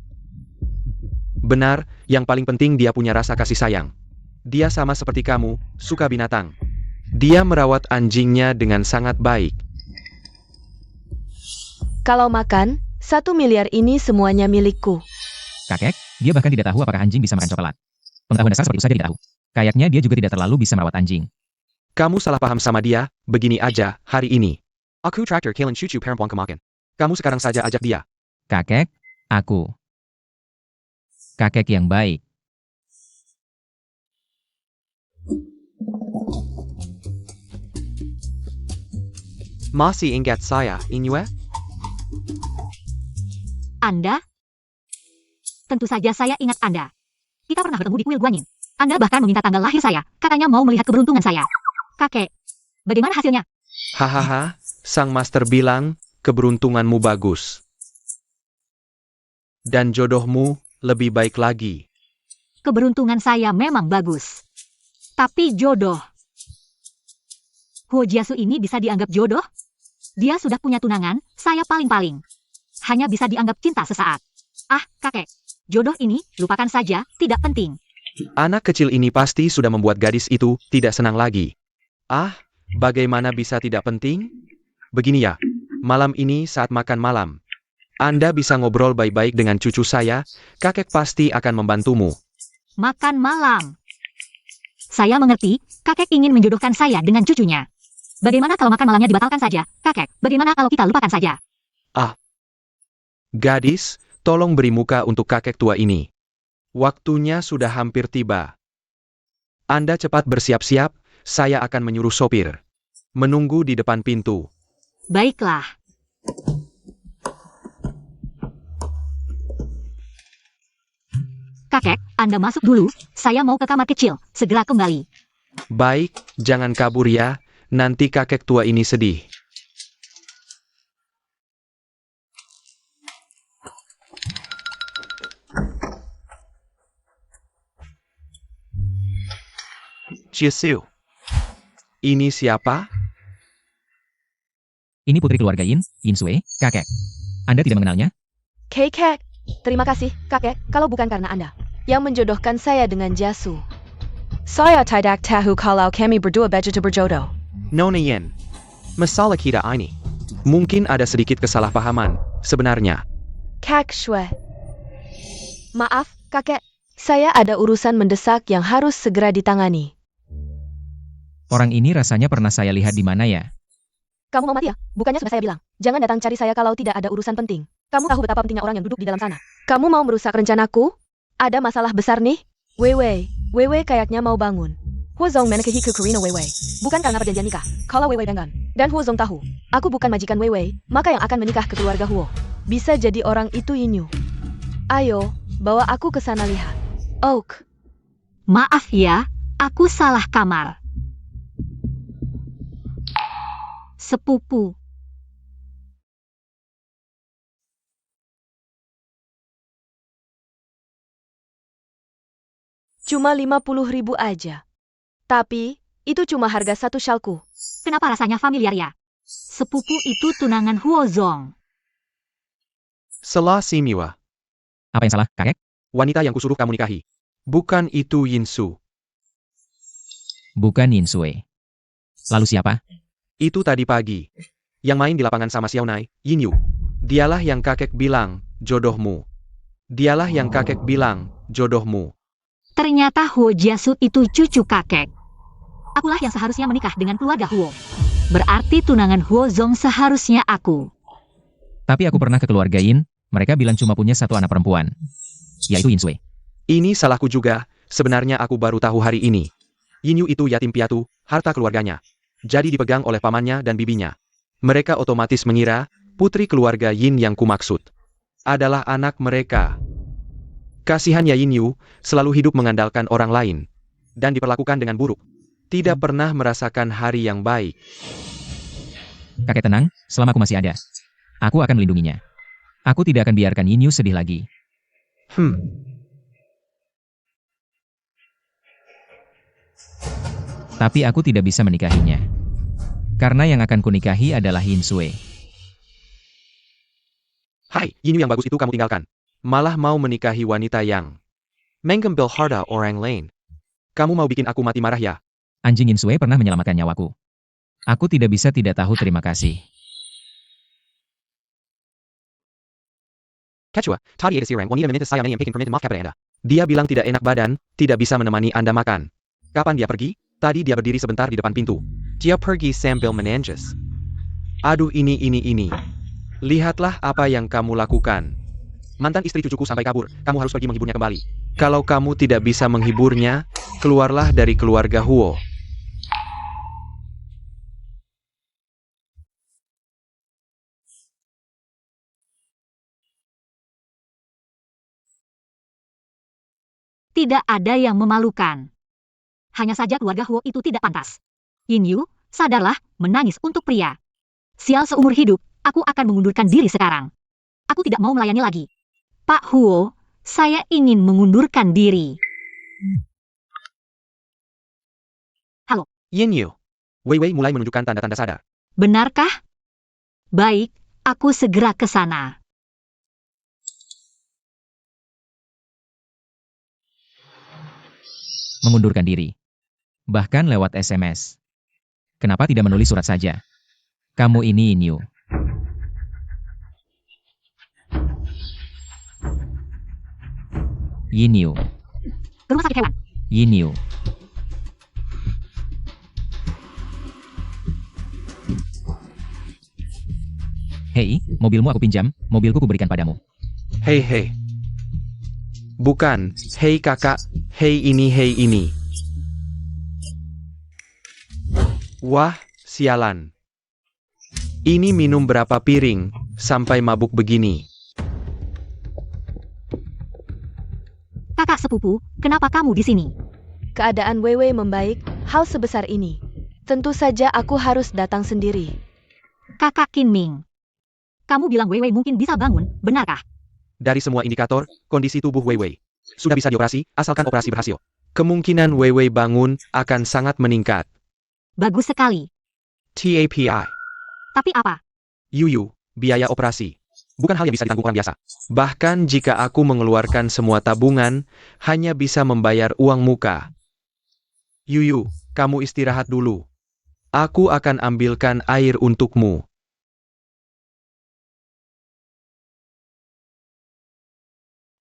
Benar, yang paling penting dia punya rasa kasih sayang. Dia sama seperti kamu, suka binatang. Dia merawat anjingnya dengan sangat baik. Kalau makan, 1 miliar ini semuanya milikku. Kakek, dia bahkan tidak tahu apakah anjing bisa makan coklat. Pengetahuan dasar seperti itu saja dia tahu. Kayaknya dia juga tidak terlalu bisa merawat anjing. Kamu salah paham sama dia, begini aja, hari ini. Aku traktor kalian cucu perempuan kemakan. Kamu sekarang saja ajak dia. Kakek, aku. Kakek yang baik. Masih ingat saya, Inue? Anda? Tentu saja saya ingat Anda. Kita pernah bertemu di kuil Guanyin. Anda bahkan meminta tanggal lahir saya. Katanya mau melihat keberuntungan saya. Kakek, bagaimana hasilnya? Hahaha, sang master bilang, keberuntunganmu bagus. Dan jodohmu lebih baik lagi. Keberuntungan saya memang bagus. Tapi jodoh. Huo Jiasu ini bisa dianggap jodoh? Dia sudah punya tunangan, saya paling-paling. Hanya bisa dianggap cinta sesaat. Ah, kakek. Jodoh ini, lupakan saja, tidak penting. Anak kecil ini pasti sudah membuat gadis itu tidak senang lagi. Ah, bagaimana bisa tidak penting? Begini ya, malam ini saat makan malam. Anda bisa ngobrol baik-baik dengan cucu saya, kakek pasti akan membantumu. Makan malam. Saya mengerti, kakek ingin menjodohkan saya dengan cucunya. Bagaimana kalau makan malamnya dibatalkan saja, kakek? Bagaimana kalau kita lupakan saja? Gadis, tolong beri muka untuk kakek tua ini. Waktunya sudah hampir tiba. Anda cepat bersiap-siap, saya akan menyuruh sopir. Menunggu di depan pintu. Baiklah. Kakek, Anda masuk dulu, saya mau ke kamar kecil, segera kembali. Baik, jangan kabur ya, nanti kakek tua ini sedih. Jiasu. Ini siapa? Ini putri keluarga Yin, Yinsue, kakek. Anda tidak mengenalnya? Kakek, terima kasih, kakek, kalau bukan karena Anda yang menjodohkan saya dengan Jiasu. Saya tidak tahu kalau kami berdua begitu berjodoh. Nona Yin. Masalah kita ini. Mungkin ada sedikit kesalahpahaman, sebenarnya. Kak Shue. Maaf, kakek. Saya ada urusan mendesak yang harus segera ditangani. Orang ini rasanya pernah saya lihat di mana ya? Kamu mau mati ya? Bukannya sudah saya bilang. Jangan datang cari saya kalau tidak ada urusan penting. Kamu tahu betapa pentingnya orang yang duduk di dalam sana. Kamu mau merusak rencanaku? Ada masalah besar nih? Weiwei kayaknya mau bangun. Huozong menikahi ke Karina Weiwei. Bukan karena perjanjian nikah. Kalau Weiwei enggan. Dan Huozong tahu. Aku bukan majikan Weiwei, maka yang akan menikah ke keluarga Huo. Bisa jadi orang itu Yinyu. Ayo, bawa aku ke sana lihat. Oak. Maaf ya, aku salah kamar. Sepupu. Cuma 50.000 aja. Tapi, itu cuma harga 1 shalku. Kenapa rasanya familiar ya? Sepupu itu tunangan Huozong. Selah Simiwa. Apa yang salah, kakek? Wanita yang kusuruh kamu nikahi. Bukan itu Yinsu. Bukan Yin Sui. Lalu siapa? Itu tadi pagi. Yang main di lapangan sama Xiaonai, Yin Yu. Dialah yang kakek bilang, jodohmu. Dialah yang kakek bilang, jodohmu. Ternyata Huo Jiasu itu cucu kakek. Akulah yang seharusnya menikah dengan keluarga Huo. Berarti tunangan Huo Zong seharusnya aku. Tapi aku pernah ke keluarga Yin, mereka bilang cuma punya satu anak perempuan. Yaitu Yin Sui. Ini salahku juga, sebenarnya aku baru tahu hari ini. Yin Yu itu yatim piatu, harta keluarganya. Jadi dipegang oleh pamannya dan bibinya. Mereka otomatis mengira, putri keluarga Yin yang kumaksud adalah anak mereka. Kasihannya Yin Yu, selalu hidup mengandalkan orang lain. Dan diperlakukan dengan buruk. Tidak pernah merasakan hari yang baik. Kakek tenang, selama aku masih ada. Aku akan melindunginya. Aku tidak akan biarkan Yin Yu sedih lagi. Tapi aku tidak bisa menikahinya. Karena yang akan kunikahi adalah Yin Sui. Hai, Yin Yu yang bagus itu kamu tinggalkan. Malah mau menikahi wanita yang mengambil harta orang lain. Kamu mau bikin aku mati marah ya? Anjing Yin Sui pernah menyelamatkan nyawaku. Aku tidak bisa tidak tahu terima kasih. Kecua, tadi ada sirang wanita meminta saya yang bikin permintaan maaf kepada Anda. Dia bilang tidak enak badan, tidak bisa menemani Anda makan. Kapan dia pergi? Tadi dia berdiri sebentar di depan pintu. Dia pergi sambil menangis. Aduh ini. Lihatlah apa yang kamu lakukan. Mantan istri cucuku sampai kabur, kamu harus pergi menghiburnya kembali. Kalau kamu tidak bisa menghiburnya, keluarlah dari keluarga Huo. Tidak ada yang memalukan. Hanya saja keluarga Huo itu tidak pantas. Yin Yu, sadarlah, menangis untuk pria. Sial seumur hidup, aku akan mengundurkan diri sekarang. Aku tidak mau melayani lagi. Pak Huo, saya ingin mengundurkan diri. Halo. Yin Yu. Wei Wei mulai menunjukkan tanda-tanda sadar. Benarkah? Baik, aku segera ke sana. Mengundurkan diri. Bahkan lewat SMS. Kenapa tidak menulis surat saja? Kamu ini Yin Yu. Yin Yu. Ke rumah sakit hewan. Yin Yu. Hei, mobilmu aku pinjam, mobilku kuberikan padamu. Hei. Bukan, hei kakak, hei ini. Wah, sialan. Ini minum berapa piring, sampai mabuk begini. Kakak sepupu, kenapa kamu di sini? Keadaan Weiwei membaik, hal sebesar ini. Tentu saja aku harus datang sendiri. Kakak Kinming. Kamu bilang Weiwei mungkin bisa bangun, benarkah? Dari semua indikator, kondisi tubuh Wei Wei sudah bisa dioperasi, asalkan operasi berhasil. Kemungkinan Wei Wei bangun akan sangat meningkat. Bagus sekali. TAPI. Tapi apa? Yuyu, biaya operasi. Bukan hal yang bisa ditanggung orang biasa. Bahkan jika aku mengeluarkan semua tabungan, hanya bisa membayar uang muka. Yuyu, kamu istirahat dulu. Aku akan ambilkan air untukmu.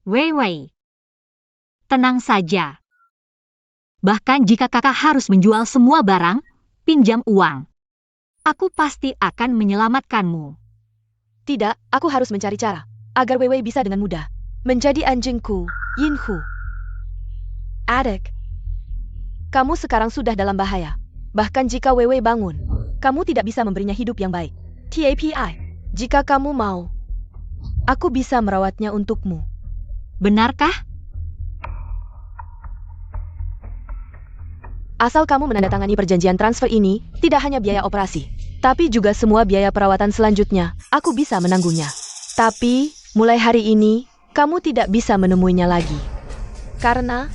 Weiwei. Tenang saja. Bahkan jika kakak harus menjual semua barang, pinjam uang. Aku pasti akan menyelamatkanmu. Tidak, aku harus mencari cara, agar Weiwei bisa dengan mudah menjadi anjingku, Yinhu. Adik, kamu sekarang sudah dalam bahaya. Bahkan jika Weiwei bangun, kamu tidak bisa memberinya hidup yang baik. TAPI, jika kamu mau, aku bisa merawatnya untukmu. Benarkah? Asal kamu menandatangani perjanjian transfer ini, tidak hanya biaya operasi, tapi juga semua biaya perawatan selanjutnya, aku bisa menanggungnya. Tapi, mulai hari ini, kamu tidak bisa menemuinya lagi. Karena,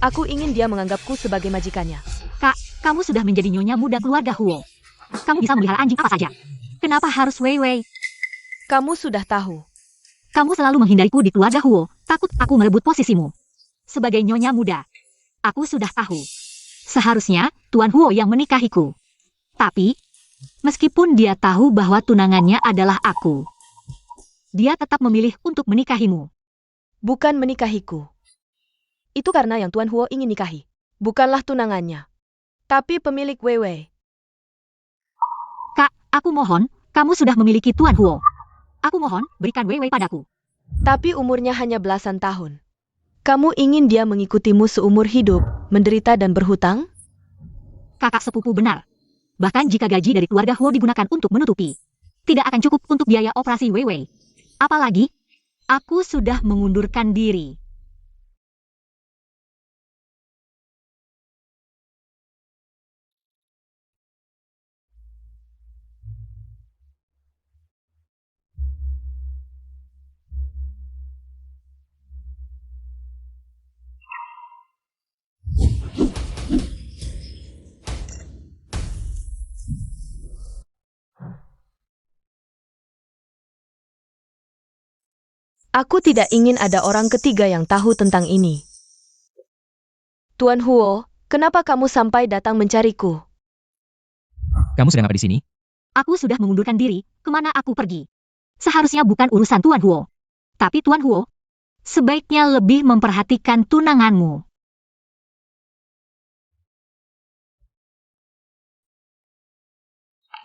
aku ingin dia menganggapku sebagai majikannya. Kak, kamu sudah menjadi nyonya muda keluarga Huo. Kamu bisa melihara anjing apa saja. Kenapa harus Weiwei? Kamu sudah tahu. Kamu selalu menghindariku di keluarga Huo, takut aku merebut posisimu. Sebagai nyonya muda, aku sudah tahu. Seharusnya Tuan Huo yang menikahiku. Tapi, meskipun dia tahu bahwa tunangannya adalah aku, dia tetap memilih untuk menikahimu. Bukan menikahiku. Itu karena yang Tuan Huo ingin nikahi. Bukanlah tunangannya. Tapi pemilik Weiwei. Kak, aku mohon, kamu sudah memiliki Tuan Huo. Aku mohon, berikan Weiwei padaku. Tapi umurnya hanya belasan tahun. Kamu ingin dia mengikutimu seumur hidup, menderita dan berhutang? Kakak sepupu benar. Bahkan jika gaji dari keluarga Huo digunakan untuk menutupi, tidak akan cukup untuk biaya operasi Weiwei. Apalagi, aku sudah mengundurkan diri. Aku tidak ingin ada orang ketiga yang tahu tentang ini. Tuan Huo, kenapa kamu sampai datang mencariku? Kamu sedang apa di sini? Aku sudah mengundurkan diri, kemana aku pergi? Seharusnya bukan urusan Tuan Huo. Tapi Tuan Huo, sebaiknya lebih memperhatikan tunanganmu.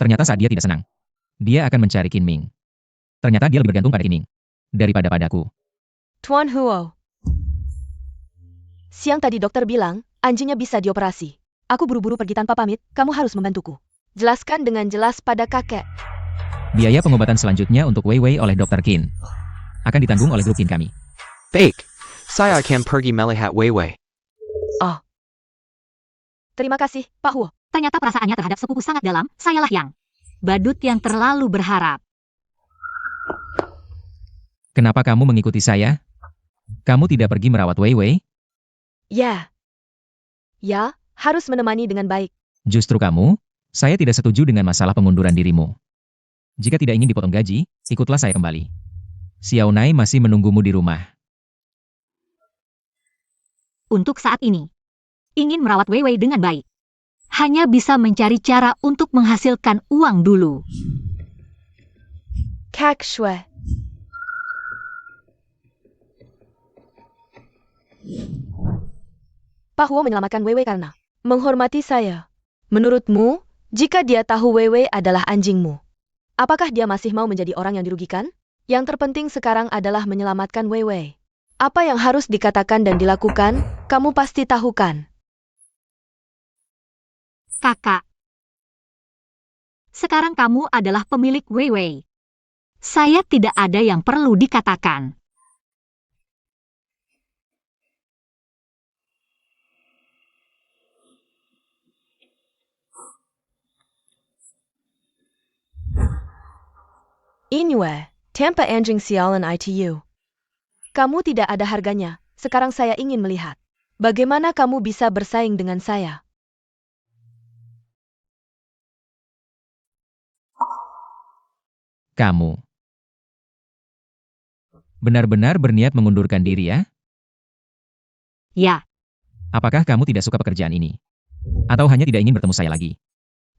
Ternyata saat dia tidak senang, dia akan mencari Qin Ming. Ternyata dia lebih bergantung pada Qin Ming daripada padaku. Tuan Huo. Siang tadi dokter bilang, anjingnya bisa dioperasi. Aku buru-buru pergi tanpa pamit, kamu harus membantuku. Jelaskan dengan jelas pada kakek. Biaya pengobatan selanjutnya untuk Weiwei oleh Dr. Qin akan ditanggung oleh grup Qin kami. Baik, saya akan pergi melihat Weiwei. Terima kasih, Pak Huo. Ternyata perasaannya terhadap sepupu sangat dalam, sayalah yang badut yang terlalu berharap. Kenapa kamu mengikuti saya? Kamu tidak pergi merawat Weiwei? Ya. Ya, harus menemani dengan baik. Justru kamu, saya tidak setuju dengan masalah pengunduran dirimu. Jika tidak ingin dipotong gaji, ikutlah saya kembali. Xiao Nai masih menunggumu di rumah. Untuk saat ini, ingin merawat Weiwei dengan baik, hanya bisa mencari cara untuk menghasilkan uang dulu. Kak Shui. Pak Huo menyelamatkan Weiwei karena menghormati saya. Menurutmu, jika dia tahu Weiwei adalah anjingmu, apakah dia masih mau menjadi orang yang dirugikan? Yang terpenting sekarang adalah menyelamatkan Weiwei. Apa yang harus dikatakan dan dilakukan, kamu pasti tahu kan? Kakak, sekarang kamu adalah pemilik Weiwei. Saya tidak ada yang perlu dikatakan. Inwe, tanpa anjing sialan ITU. Kamu tidak ada harganya, sekarang saya ingin melihat. Bagaimana kamu bisa bersaing dengan saya? Kamu benar-benar berniat mengundurkan diri ya? Ya, Apakah kamu tidak suka pekerjaan ini? Atau hanya tidak ingin bertemu saya lagi?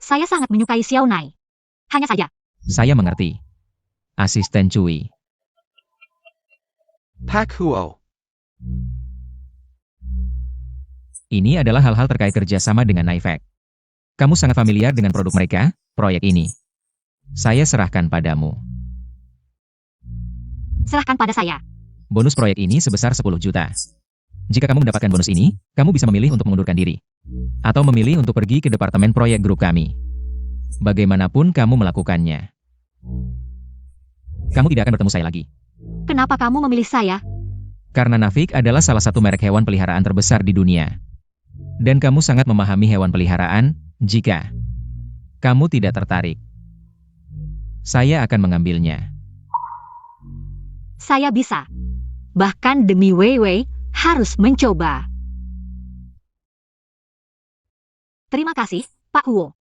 saya sangat menyukai Xiao Nai. Hanya saja, Saya mengerti. Asisten Cui. Pak Huo. Ini adalah hal-hal terkait kerjasama dengan Naifek. Kamu sangat familiar dengan produk mereka, proyek ini. Saya serahkan padamu. serahkan pada saya. Bonus proyek ini sebesar 10 juta. Jika kamu mendapatkan bonus ini, kamu bisa memilih untuk mengundurkan diri. Atau memilih untuk pergi ke departemen proyek grup kami. Bagaimanapun kamu melakukannya. Kamu tidak akan bertemu saya lagi. Kenapa kamu memilih saya? Karena Navik adalah salah satu merek hewan peliharaan terbesar di dunia. Dan kamu sangat memahami hewan peliharaan, jika kamu tidak tertarik. Saya akan mengambilnya. Saya bisa. Bahkan demi Weiwei, harus mencoba. Terima kasih, Pak Huo.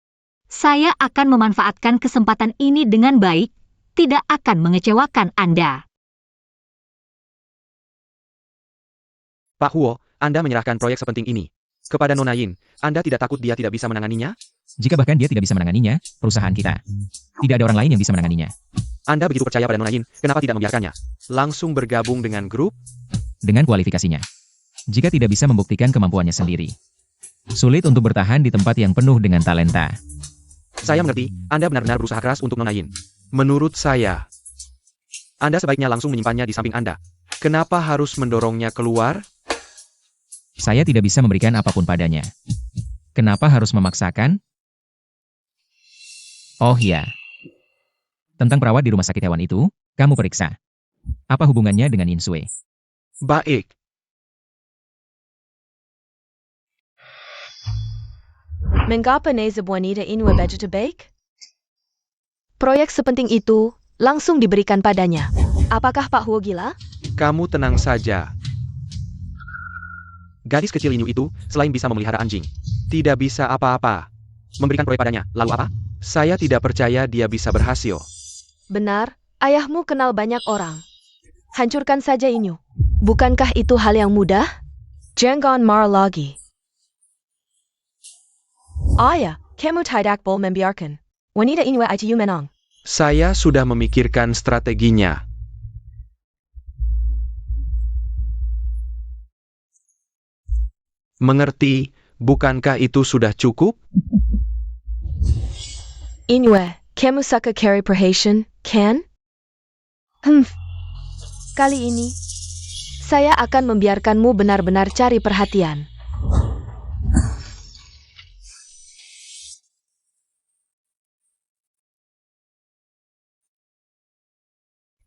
Saya akan memanfaatkan kesempatan ini dengan baik, tidak akan mengecewakan Anda. Pak Huo, Anda menyerahkan proyek sepenting ini kepada Nona Yin. Anda tidak takut dia tidak bisa menanganinya? Jika bahkan dia tidak bisa menanganinya, perusahaan kita. Tidak ada orang lain yang bisa menanganinya. Anda begitu percaya pada Nona Yin, kenapa tidak membiarkannya langsung bergabung dengan grup? Dengan kualifikasinya. Jika tidak bisa membuktikan kemampuannya sendiri. Sulit untuk bertahan di tempat yang penuh dengan talenta. Saya mengerti, Anda benar-benar berusaha keras untuk Nona Yin. Menurut saya, Anda sebaiknya langsung menyimpannya di samping Anda. Kenapa harus mendorongnya keluar? Saya tidak bisa memberikan apapun padanya. Kenapa harus memaksakan? Oh ya. Tentang perawat di rumah sakit hewan itu, kamu periksa. Apa hubungannya dengan Insue? Baik. Mengapa Neza Buanita Inwe Budget Bake? Proyek sepenting itu langsung diberikan padanya. Apakah Pak Huo gila? Kamu tenang saja. Gadis kecil Inyu itu, selain bisa memelihara anjing, tidak bisa apa-apa. Memberikan proyek padanya, lalu apa? Saya tidak percaya dia bisa berhasil. Benar, ayahmu kenal banyak orang. Hancurkan saja Inyu. Bukankah itu hal yang mudah? Jangan marah lagi. Ayah, kamu tidak boleh membiarkan wanita Inwe itu menang. Saya sudah memikirkan strateginya. Mengerti, bukankah itu sudah cukup? Inwe, kamu suka carry perhatian, kan? Kali ini, saya akan membiarkanmu benar-benar cari perhatian.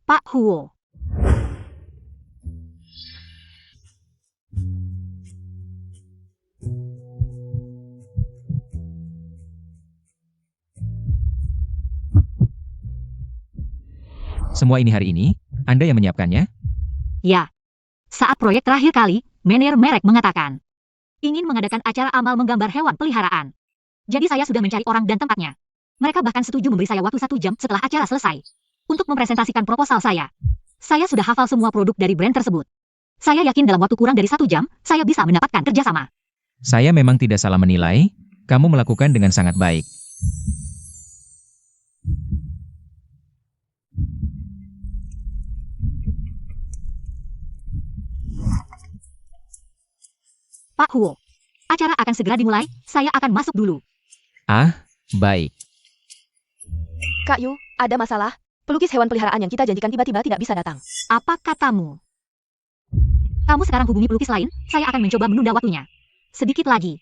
Pak Huo. Semua ini hari ini, Anda yang menyiapkannya? Ya. Saat proyek terakhir kali, Menir Merek mengatakan ingin mengadakan acara amal menggambar hewan peliharaan. Jadi saya sudah mencari orang dan tempatnya. Mereka bahkan setuju memberi saya waktu 1 jam setelah acara selesai untuk mempresentasikan proposal saya. Saya sudah hafal semua produk dari brand tersebut. Saya yakin dalam waktu kurang dari 1 jam, saya bisa mendapatkan kerjasama. Saya memang tidak salah menilai, kamu melakukan dengan sangat baik. Pak Huo, acara akan segera dimulai, saya akan masuk dulu. Ah, baik. Kak Yu, ada masalah? Pelukis hewan peliharaan yang kita janjikan tiba-tiba tidak bisa datang. Apa katamu? Kamu sekarang hubungi pelukis lain, saya akan mencoba menunda waktunya. Sedikit lagi.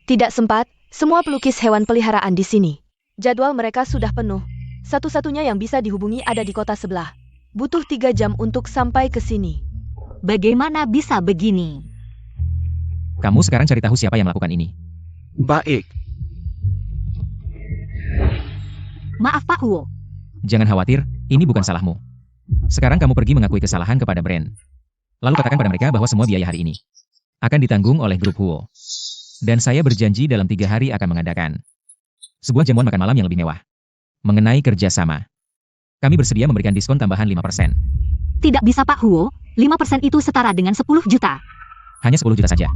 Tidak sempat, semua pelukis hewan peliharaan di sini. Jadwal mereka sudah penuh. Satu-satunya yang bisa dihubungi ada di kota sebelah. Butuh 3 jam untuk sampai ke sini. Bagaimana bisa begini? Kamu sekarang cari tahu siapa yang melakukan ini. Baik. Maaf Pak Huo. Jangan khawatir, ini bukan salahmu. Sekarang kamu pergi mengakui kesalahan kepada brand. Lalu katakan pada mereka bahwa semua biaya hari ini akan ditanggung oleh grup Huo. Dan saya berjanji dalam 3 hari akan mengadakan sebuah jamuan makan malam yang lebih mewah. Mengenai kerjasama, kami bersedia memberikan diskon tambahan 5%. Tidak bisa Pak Huo, 5% itu setara dengan 10 juta. Hanya 10 juta saja.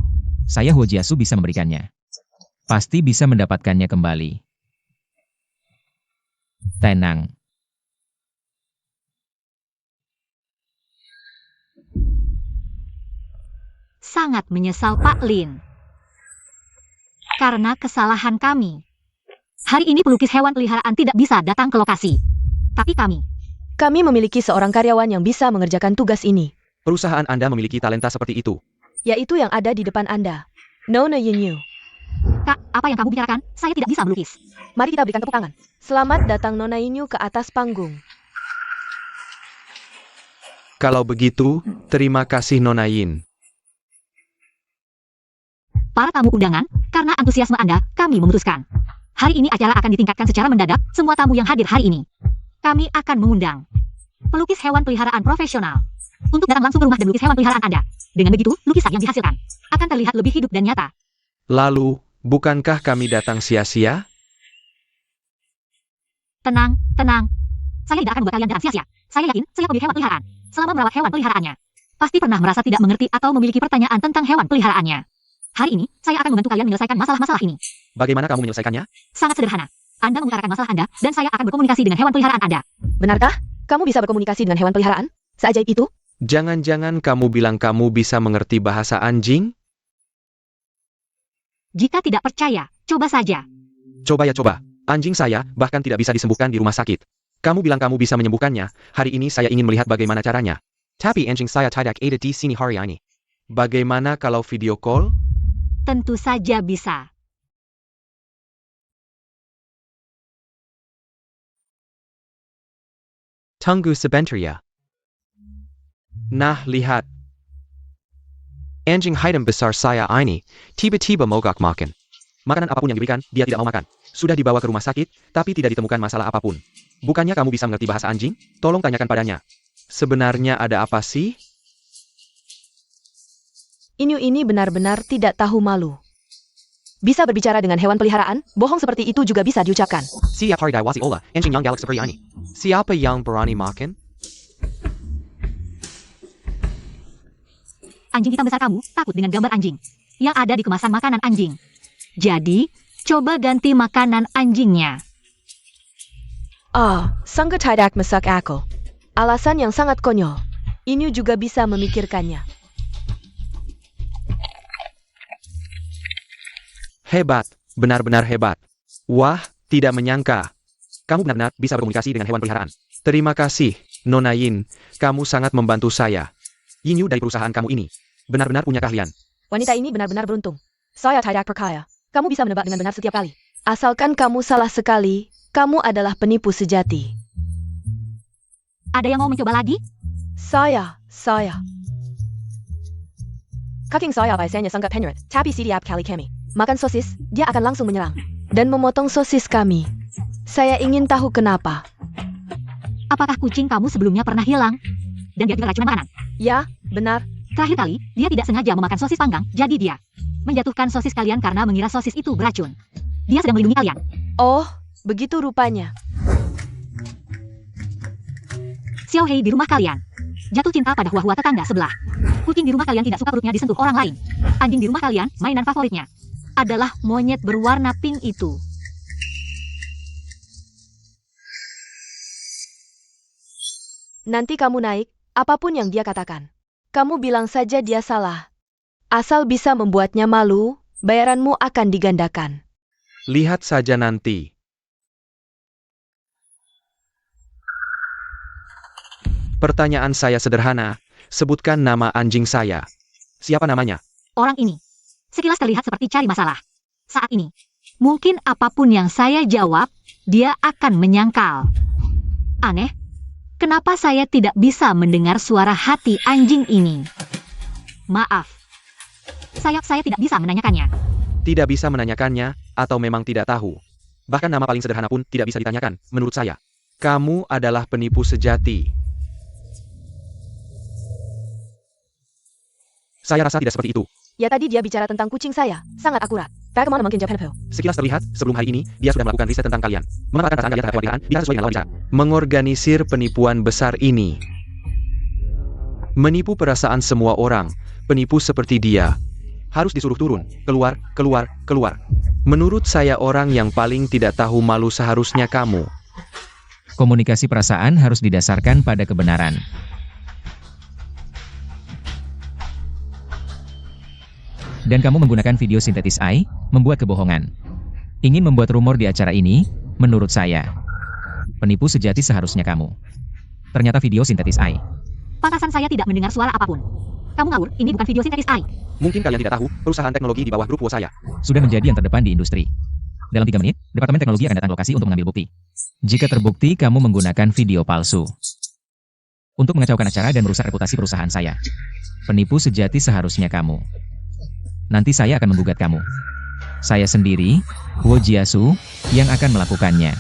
Saya Huo Jiasu bisa memberikannya. Pasti bisa mendapatkannya kembali. Tenang. Sangat menyesal Pak Lin. Karena kesalahan kami. Hari ini pelukis hewan peliharaan tidak bisa datang ke lokasi. Tapi kami. Kami memiliki seorang karyawan yang bisa mengerjakan tugas ini. Perusahaan Anda memiliki talenta seperti itu. Yaitu yang ada di depan Anda. Nona Yinyu. Kak, apa yang kamu bicarakan? Saya tidak bisa melukis. Mari kita berikan tepuk tangan. Selamat datang Nona Yinyu ke atas panggung. Kalau begitu, terima kasih Nona Yin. Para tamu undangan, karena antusiasme Anda, kami memutuskan. Hari ini acara akan ditingkatkan secara mendadak, semua tamu yang hadir hari ini. Kami akan mengundang pelukis hewan peliharaan profesional untuk datang langsung ke rumah dan melukis hewan peliharaan Anda. Dengan begitu, lukisan yang dihasilkan akan terlihat lebih hidup dan nyata. Lalu, bukankah kami datang sia-sia? Tenang, tenang. Saya tidak akan membuat kalian datang sia-sia. Saya yakin, saya pemilik hewan peliharaan. Selama merawat hewan peliharaannya, pasti pernah merasa tidak mengerti atau memiliki pertanyaan tentang hewan peliharaannya. Hari ini, saya akan membantu kalian menyelesaikan masalah-masalah ini. Bagaimana kamu menyelesaikannya? Sangat sederhana. Anda mengutarakan masalah Anda, dan saya akan berkomunikasi dengan hewan peliharaan Anda. Benarkah? Kamu bisa berkomunikasi dengan hewan peliharaan? Seajaib itu? Jangan-jangan kamu bilang kamu bisa mengerti bahasa anjing? Jika tidak percaya, coba saja. Coba ya coba. Anjing saya bahkan tidak bisa disembuhkan di rumah sakit. Kamu bilang kamu bisa menyembuhkannya. Hari ini saya ingin melihat bagaimana caranya. Tapi anjing saya tidak ada di sini hari ini. Bagaimana kalau video call? Tentu saja bisa. Tunggu sebentar ya. Nah, lihat. Anjing hitam besar saya ini tiba-tiba mogok makan. Makanan apapun yang diberikan, dia tidak mau makan. Sudah dibawa ke rumah sakit, tapi tidak ditemukan masalah apapun. Bukannya kamu bisa mengerti bahasa anjing? Tolong tanyakan padanya. Sebenarnya ada apa sih? Inyu ini benar-benar tidak tahu malu. Bisa berbicara dengan hewan peliharaan, bohong seperti itu juga bisa diucapkan. Siap hari daiwasi olah, anjing yang galak seperti ini. Siapa yang berani makan? Anjing hitam besar kamu takut dengan gambar anjing yang ada di kemasan makanan anjing. Jadi, coba ganti makanan anjingnya. Sangat tidak masuk akal. Alasan yang sangat konyol. Inyu juga bisa memikirkannya. Hebat, benar-benar hebat. Wah, tidak menyangka. Kamu benar-benar bisa berkomunikasi dengan hewan peliharaan. Terima kasih, Nona Yin. Kamu sangat membantu saya. Yinyu dari perusahaan kamu ini benar-benar punya keahlian. Wanita ini benar-benar beruntung. Saya tidak percaya. Kamu bisa menebak dengan benar setiap kali. Asalkan kamu salah sekali, kamu adalah penipu sejati. Ada yang mau mencoba lagi? Saya. Kaking saya biasanya sangat penyeret, tapi setiap kali kami makan sosis, dia akan langsung menyerang dan memotong sosis kami. Saya ingin tahu kenapa. Apakah kucing kamu sebelumnya pernah hilang? Dan dia juga racunan makanan? Ya, benar. Terakhir kali, dia tidak sengaja memakan sosis panggang, jadi dia menjatuhkan sosis kalian karena mengira sosis itu beracun. Dia sedang melindungi kalian. Oh, begitu rupanya. Xiao Hei di rumah kalian jatuh cinta pada hua-hua tetangga sebelah. Kucing di rumah kalian tidak suka perutnya disentuh orang lain. Anjing di rumah kalian, mainan favoritnya adalah monyet berwarna pink itu. Nanti kamu naik, apapun yang dia katakan. Kamu bilang saja dia salah. Asal bisa membuatnya malu, bayaranmu akan digandakan. Lihat saja nanti. Pertanyaan saya sederhana. Sebutkan nama anjing saya. Siapa namanya? Orang ini sekilas terlihat seperti cari masalah. Saat ini, mungkin apapun yang saya jawab, dia akan menyangkal. Aneh, kenapa saya tidak bisa mendengar suara hati anjing ini? Maaf, saya tidak bisa menanyakannya. Tidak bisa menanyakannya, atau memang tidak tahu. Bahkan nama paling sederhana pun tidak bisa ditanyakan, menurut saya. Kamu adalah penipu sejati. Saya rasa tidak seperti itu. Ya tadi dia bicara tentang kucing saya, sangat akurat. Bagaimana mungkin jawab? Sekilas terlihat, sebelum hari ini, dia sudah melakukan riset tentang kalian. Mengapa perasaan kalian terhadap hewan peliharaan, bisa sesuai dengan lawan bicara. Mengorganisir penipuan besar ini. Menipu perasaan semua orang, penipu seperti dia. Harus disuruh turun, keluar. Menurut saya orang yang paling tidak tahu malu seharusnya kamu. Komunikasi perasaan harus didasarkan pada kebenaran. Dan kamu menggunakan video sintetis AI, membuat kebohongan. Ingin membuat rumor di acara ini, menurut saya. Penipu sejati seharusnya kamu. Ternyata video sintetis AI. Pantasan saya tidak mendengar suara apapun. Kamu ngawur, ini bukan video sintetis AI. Mungkin kalian tidak tahu, perusahaan teknologi di bawah grup Wo saya. Sudah menjadi yang terdepan di industri. Dalam 3 menit, Departemen Teknologi akan datang ke lokasi untuk mengambil bukti. Jika terbukti kamu menggunakan video palsu untuk mengacaukan acara dan merusak reputasi perusahaan saya. Penipu sejati seharusnya kamu. Nanti saya akan menggugat kamu. Saya sendiri, Wo Jiasu, yang akan melakukannya.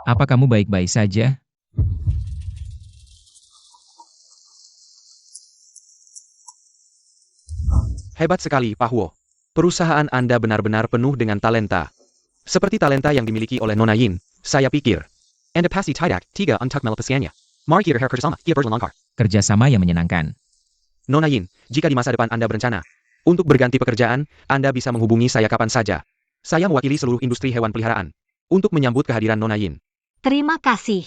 Apa kamu baik-baik saja? Hebat sekali, Pak Huo. Perusahaan Anda benar-benar penuh dengan talenta. Seperti talenta yang dimiliki oleh Nona Yin, saya pikir. Anda pasti tidak untuk melepaskannya. Mari kita kerjasama, kita berlangkah. Kerjasama yang menyenangkan. Nona Yin, jika di masa depan Anda berencana untuk berganti pekerjaan, Anda bisa menghubungi saya kapan saja. Saya mewakili seluruh industri hewan peliharaan untuk menyambut kehadiran Nona Yin. Terima kasih.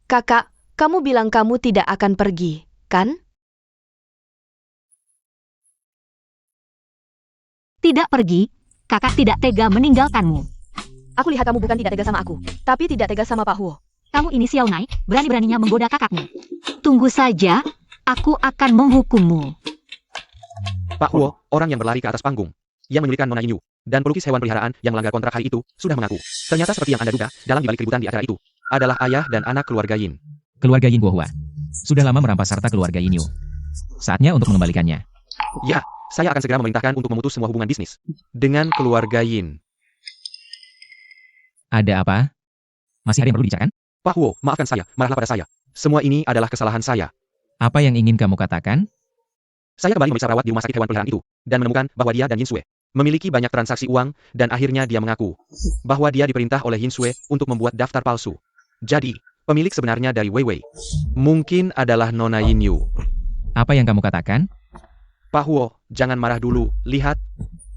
Kakak, kamu bilang kamu tidak akan pergi, kan? Tidak pergi, kakak tidak tega meninggalkanmu. Aku lihat kamu bukan tidak tega sama aku, tapi tidak tega sama Pak Huo. Kamu ini Xiao Nai, berani-beraninya menggoda kakakmu. Tunggu saja, aku akan menghukummu. Pak Huo, orang yang berlari ke atas panggung, yang menyulitkan Nona Yin Yu, dan pelukis hewan peliharaan yang melanggar kontrak hari itu, sudah mengaku. Ternyata seperti yang Anda duga, dalam dibalik keributan di acara itu, adalah ayah dan anak keluarga Yin. Keluarga Yin Guohua. Sudah lama merampas harta keluarga Yin Yu. Saatnya untuk mengembalikannya. Ya, saya akan segera memerintahkan untuk memutus semua hubungan bisnis dengan keluarga Yin. Ada apa? Masih ada yang perlu dibicarakan? Pak Huo, maafkan saya, marahlah pada saya. Semua ini adalah kesalahan saya. Apa yang ingin kamu katakan? Saya kembali memeriksa perawat di rumah sakit hewan peliharaan itu, dan menemukan bahwa dia dan Yin Sue memiliki banyak transaksi uang, dan akhirnya dia mengaku bahwa dia diperintah oleh Yin Sue untuk membuat daftar palsu. Jadi, pemilik sebenarnya dari Wei Wei mungkin adalah Nona Yin Yu. Apa yang kamu katakan? Pak Huo, jangan marah dulu. Lihat,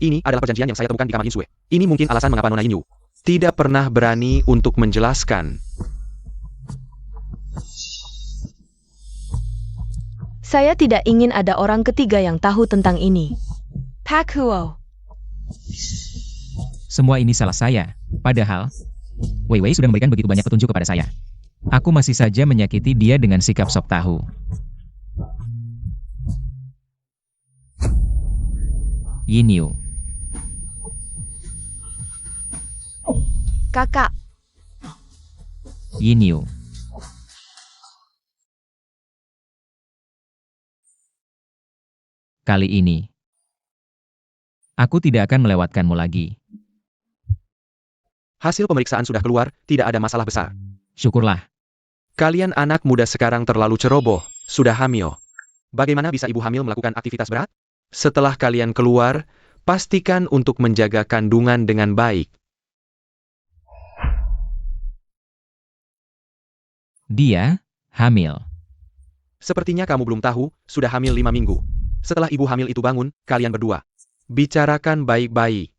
ini adalah perjanjian yang saya temukan di kamar Yin Sue. Ini mungkin alasan mengapa Nona Yin Yu tidak pernah berani untuk menjelaskan. Saya tidak ingin ada orang ketiga yang tahu tentang ini. Pak Huo. Semua ini salah saya. Padahal, Wei Wei sudah memberikan begitu banyak petunjuk kepada saya. Aku masih saja menyakiti dia dengan sikap sop tahu. Yin Yu. Kakak, Yin Yu. Kali ini, aku tidak akan melewatkanmu lagi. Hasil pemeriksaan sudah keluar, tidak ada masalah besar. Syukurlah. Kalian anak muda sekarang terlalu ceroboh, sudah hamil. Bagaimana bisa ibu hamil melakukan aktivitas berat? Setelah kalian keluar, pastikan untuk menjaga kandungan dengan baik. Dia hamil. Sepertinya kamu belum tahu, sudah hamil 5 minggu. Setelah ibu hamil itu bangun, kalian berdua bicarakan baik-baik.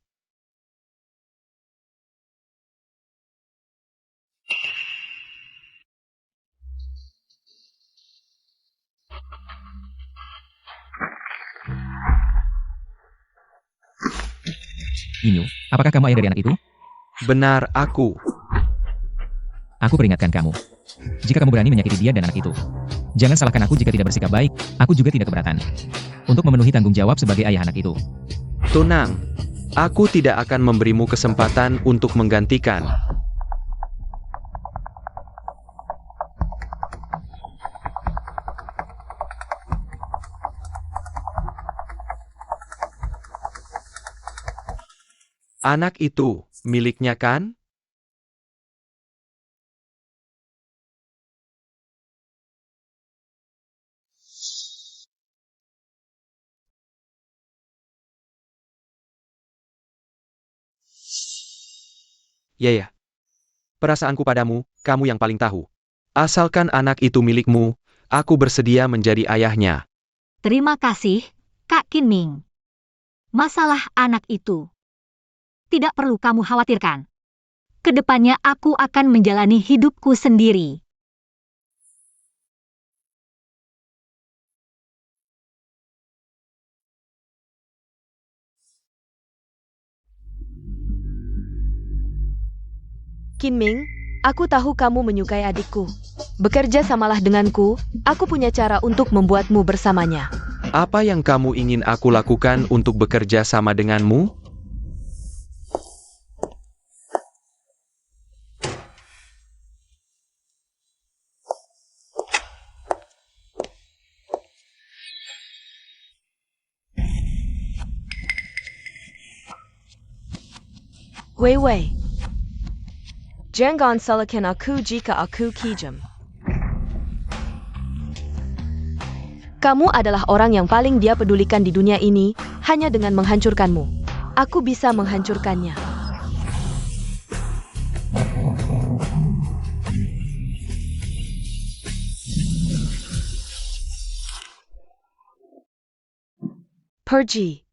Yin Yu, apakah kamu ayah dari anak itu? Benar, aku. Aku peringatkan kamu. Jika kamu berani menyakiti dia dan anak itu, jangan salahkan aku jika tidak bersikap baik. Aku juga tidak keberatan untuk memenuhi tanggung jawab sebagai ayah anak itu. Tenang, aku tidak akan memberimu kesempatan untuk menggantikan. Anak itu miliknya kan? Ya. Perasaanku padamu, kamu yang paling tahu. Asalkan anak itu milikmu, aku bersedia menjadi ayahnya. Terima kasih, Kak Qin Ming. Masalah anak itu tidak perlu kamu khawatirkan. Kedepannya aku akan menjalani hidupku sendiri. Qin Ming, aku tahu kamu menyukai adikku. Bekerja samalah denganku, aku punya cara untuk membuatmu bersamanya. Apa yang kamu ingin aku lakukan untuk bekerja sama denganmu? Wei Wei. Jangan salahkan aku jika aku kejam. Kamu adalah orang yang paling dia pedulikan di dunia ini, hanya dengan menghancurkanmu. Aku bisa menghancurkannya. Pergi.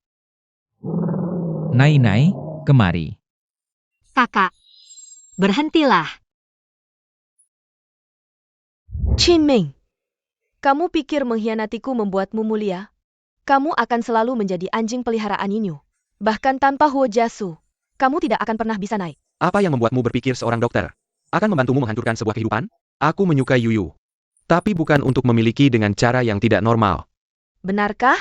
Nai, kemari. Kakak, berhentilah. Qinming. Kamu pikir mengkhianatiku membuatmu mulia? Kamu akan selalu menjadi anjing peliharaan Yinyu. Bahkan tanpa Huo Jiasu, kamu tidak akan pernah bisa naik. Apa yang membuatmu berpikir seorang dokter akan membantumu menghancurkan sebuah kehidupan? Aku menyukai Yuyu. Tapi bukan untuk memiliki dengan cara yang tidak normal. Benarkah?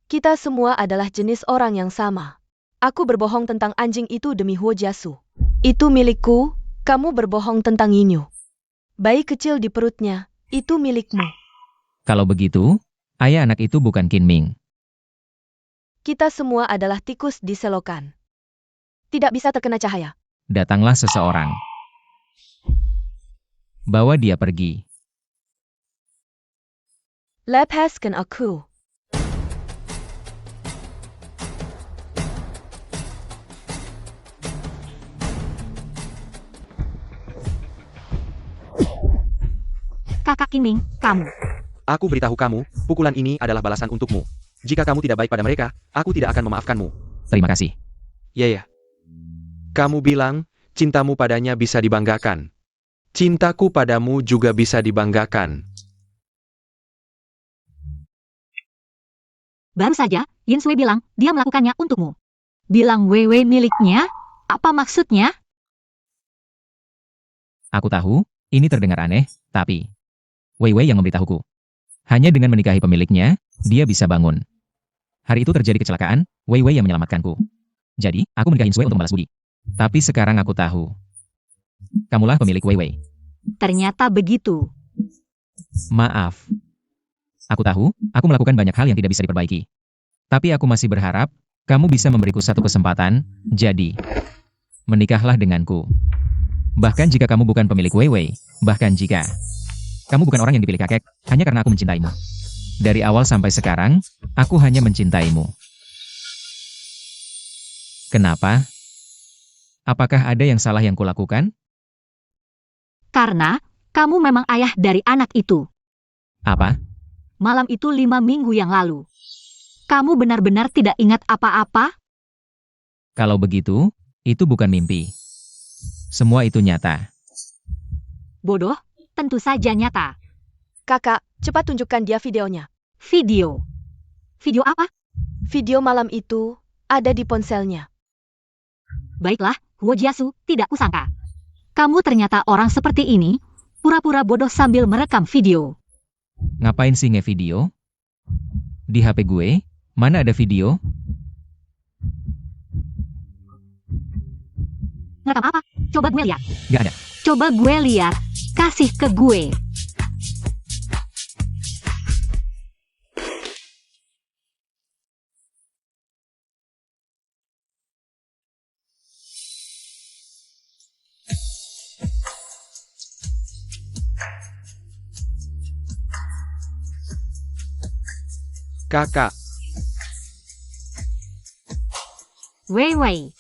Kita semua adalah jenis orang yang sama. Aku berbohong tentang anjing itu demi Huo Jiasu. Itu milikku, kamu berbohong tentang Yinyu. Bayi kecil di perutnya, itu milikmu. Kalau begitu, ayah anak itu bukan Qinming. Kita semua adalah tikus di selokan. Tidak bisa terkena cahaya. Datanglah seseorang. Bawa dia pergi. Lepaskan aku. Kakak Qinming, kamu. Aku beritahu kamu, pukulan ini adalah balasan untukmu. Jika kamu tidak baik pada mereka, aku tidak akan memaafkanmu. Terima kasih. Ya. Kamu bilang, cintamu padanya bisa dibanggakan. Cintaku padamu juga bisa dibanggakan. Baru saja, Yin Sui bilang, dia melakukannya untukmu. Bilang Wei miliknya? Apa maksudnya? Aku tahu, ini terdengar aneh, tapi Wei yang memberitahuku. Hanya dengan menikahi pemiliknya, dia bisa bangun. Hari itu terjadi kecelakaan, Wei yang menyelamatkanku. Jadi, aku menikahi Sui untuk membalas budi. Tapi sekarang aku tahu. Kamulah pemilik Wei. Ternyata begitu. Maaf. Aku tahu, aku melakukan banyak hal yang tidak bisa diperbaiki. Tapi aku masih berharap, kamu bisa memberiku satu kesempatan, jadi menikahlah denganku. Bahkan jika kamu bukan pemilik Wei, bahkan jika kamu bukan orang yang dipilih kakek, hanya karena aku mencintaimu. Dari awal sampai sekarang, aku hanya mencintaimu. Kenapa? Apakah ada yang salah yang kulakukan? Karena, kamu memang ayah dari anak itu. Apa? Malam itu 5 minggu yang lalu. Kamu benar-benar tidak ingat apa-apa? Kalau begitu, itu bukan mimpi. Semua itu nyata. Bodoh, tentu saja nyata. Kakak, cepat tunjukkan dia videonya. Video. Video apa? Video malam itu ada di ponselnya. Baiklah, Huo Jiasu, tidak kusangka. Kamu ternyata orang seperti ini, pura-pura bodoh sambil merekam video. Ngapain sih nge-video? Di HP gue, mana ada video? Ngerekam apa? Coba gue lihat. Gak ada. Coba gue lihat. Kasih ke gue. Kakak, Wei.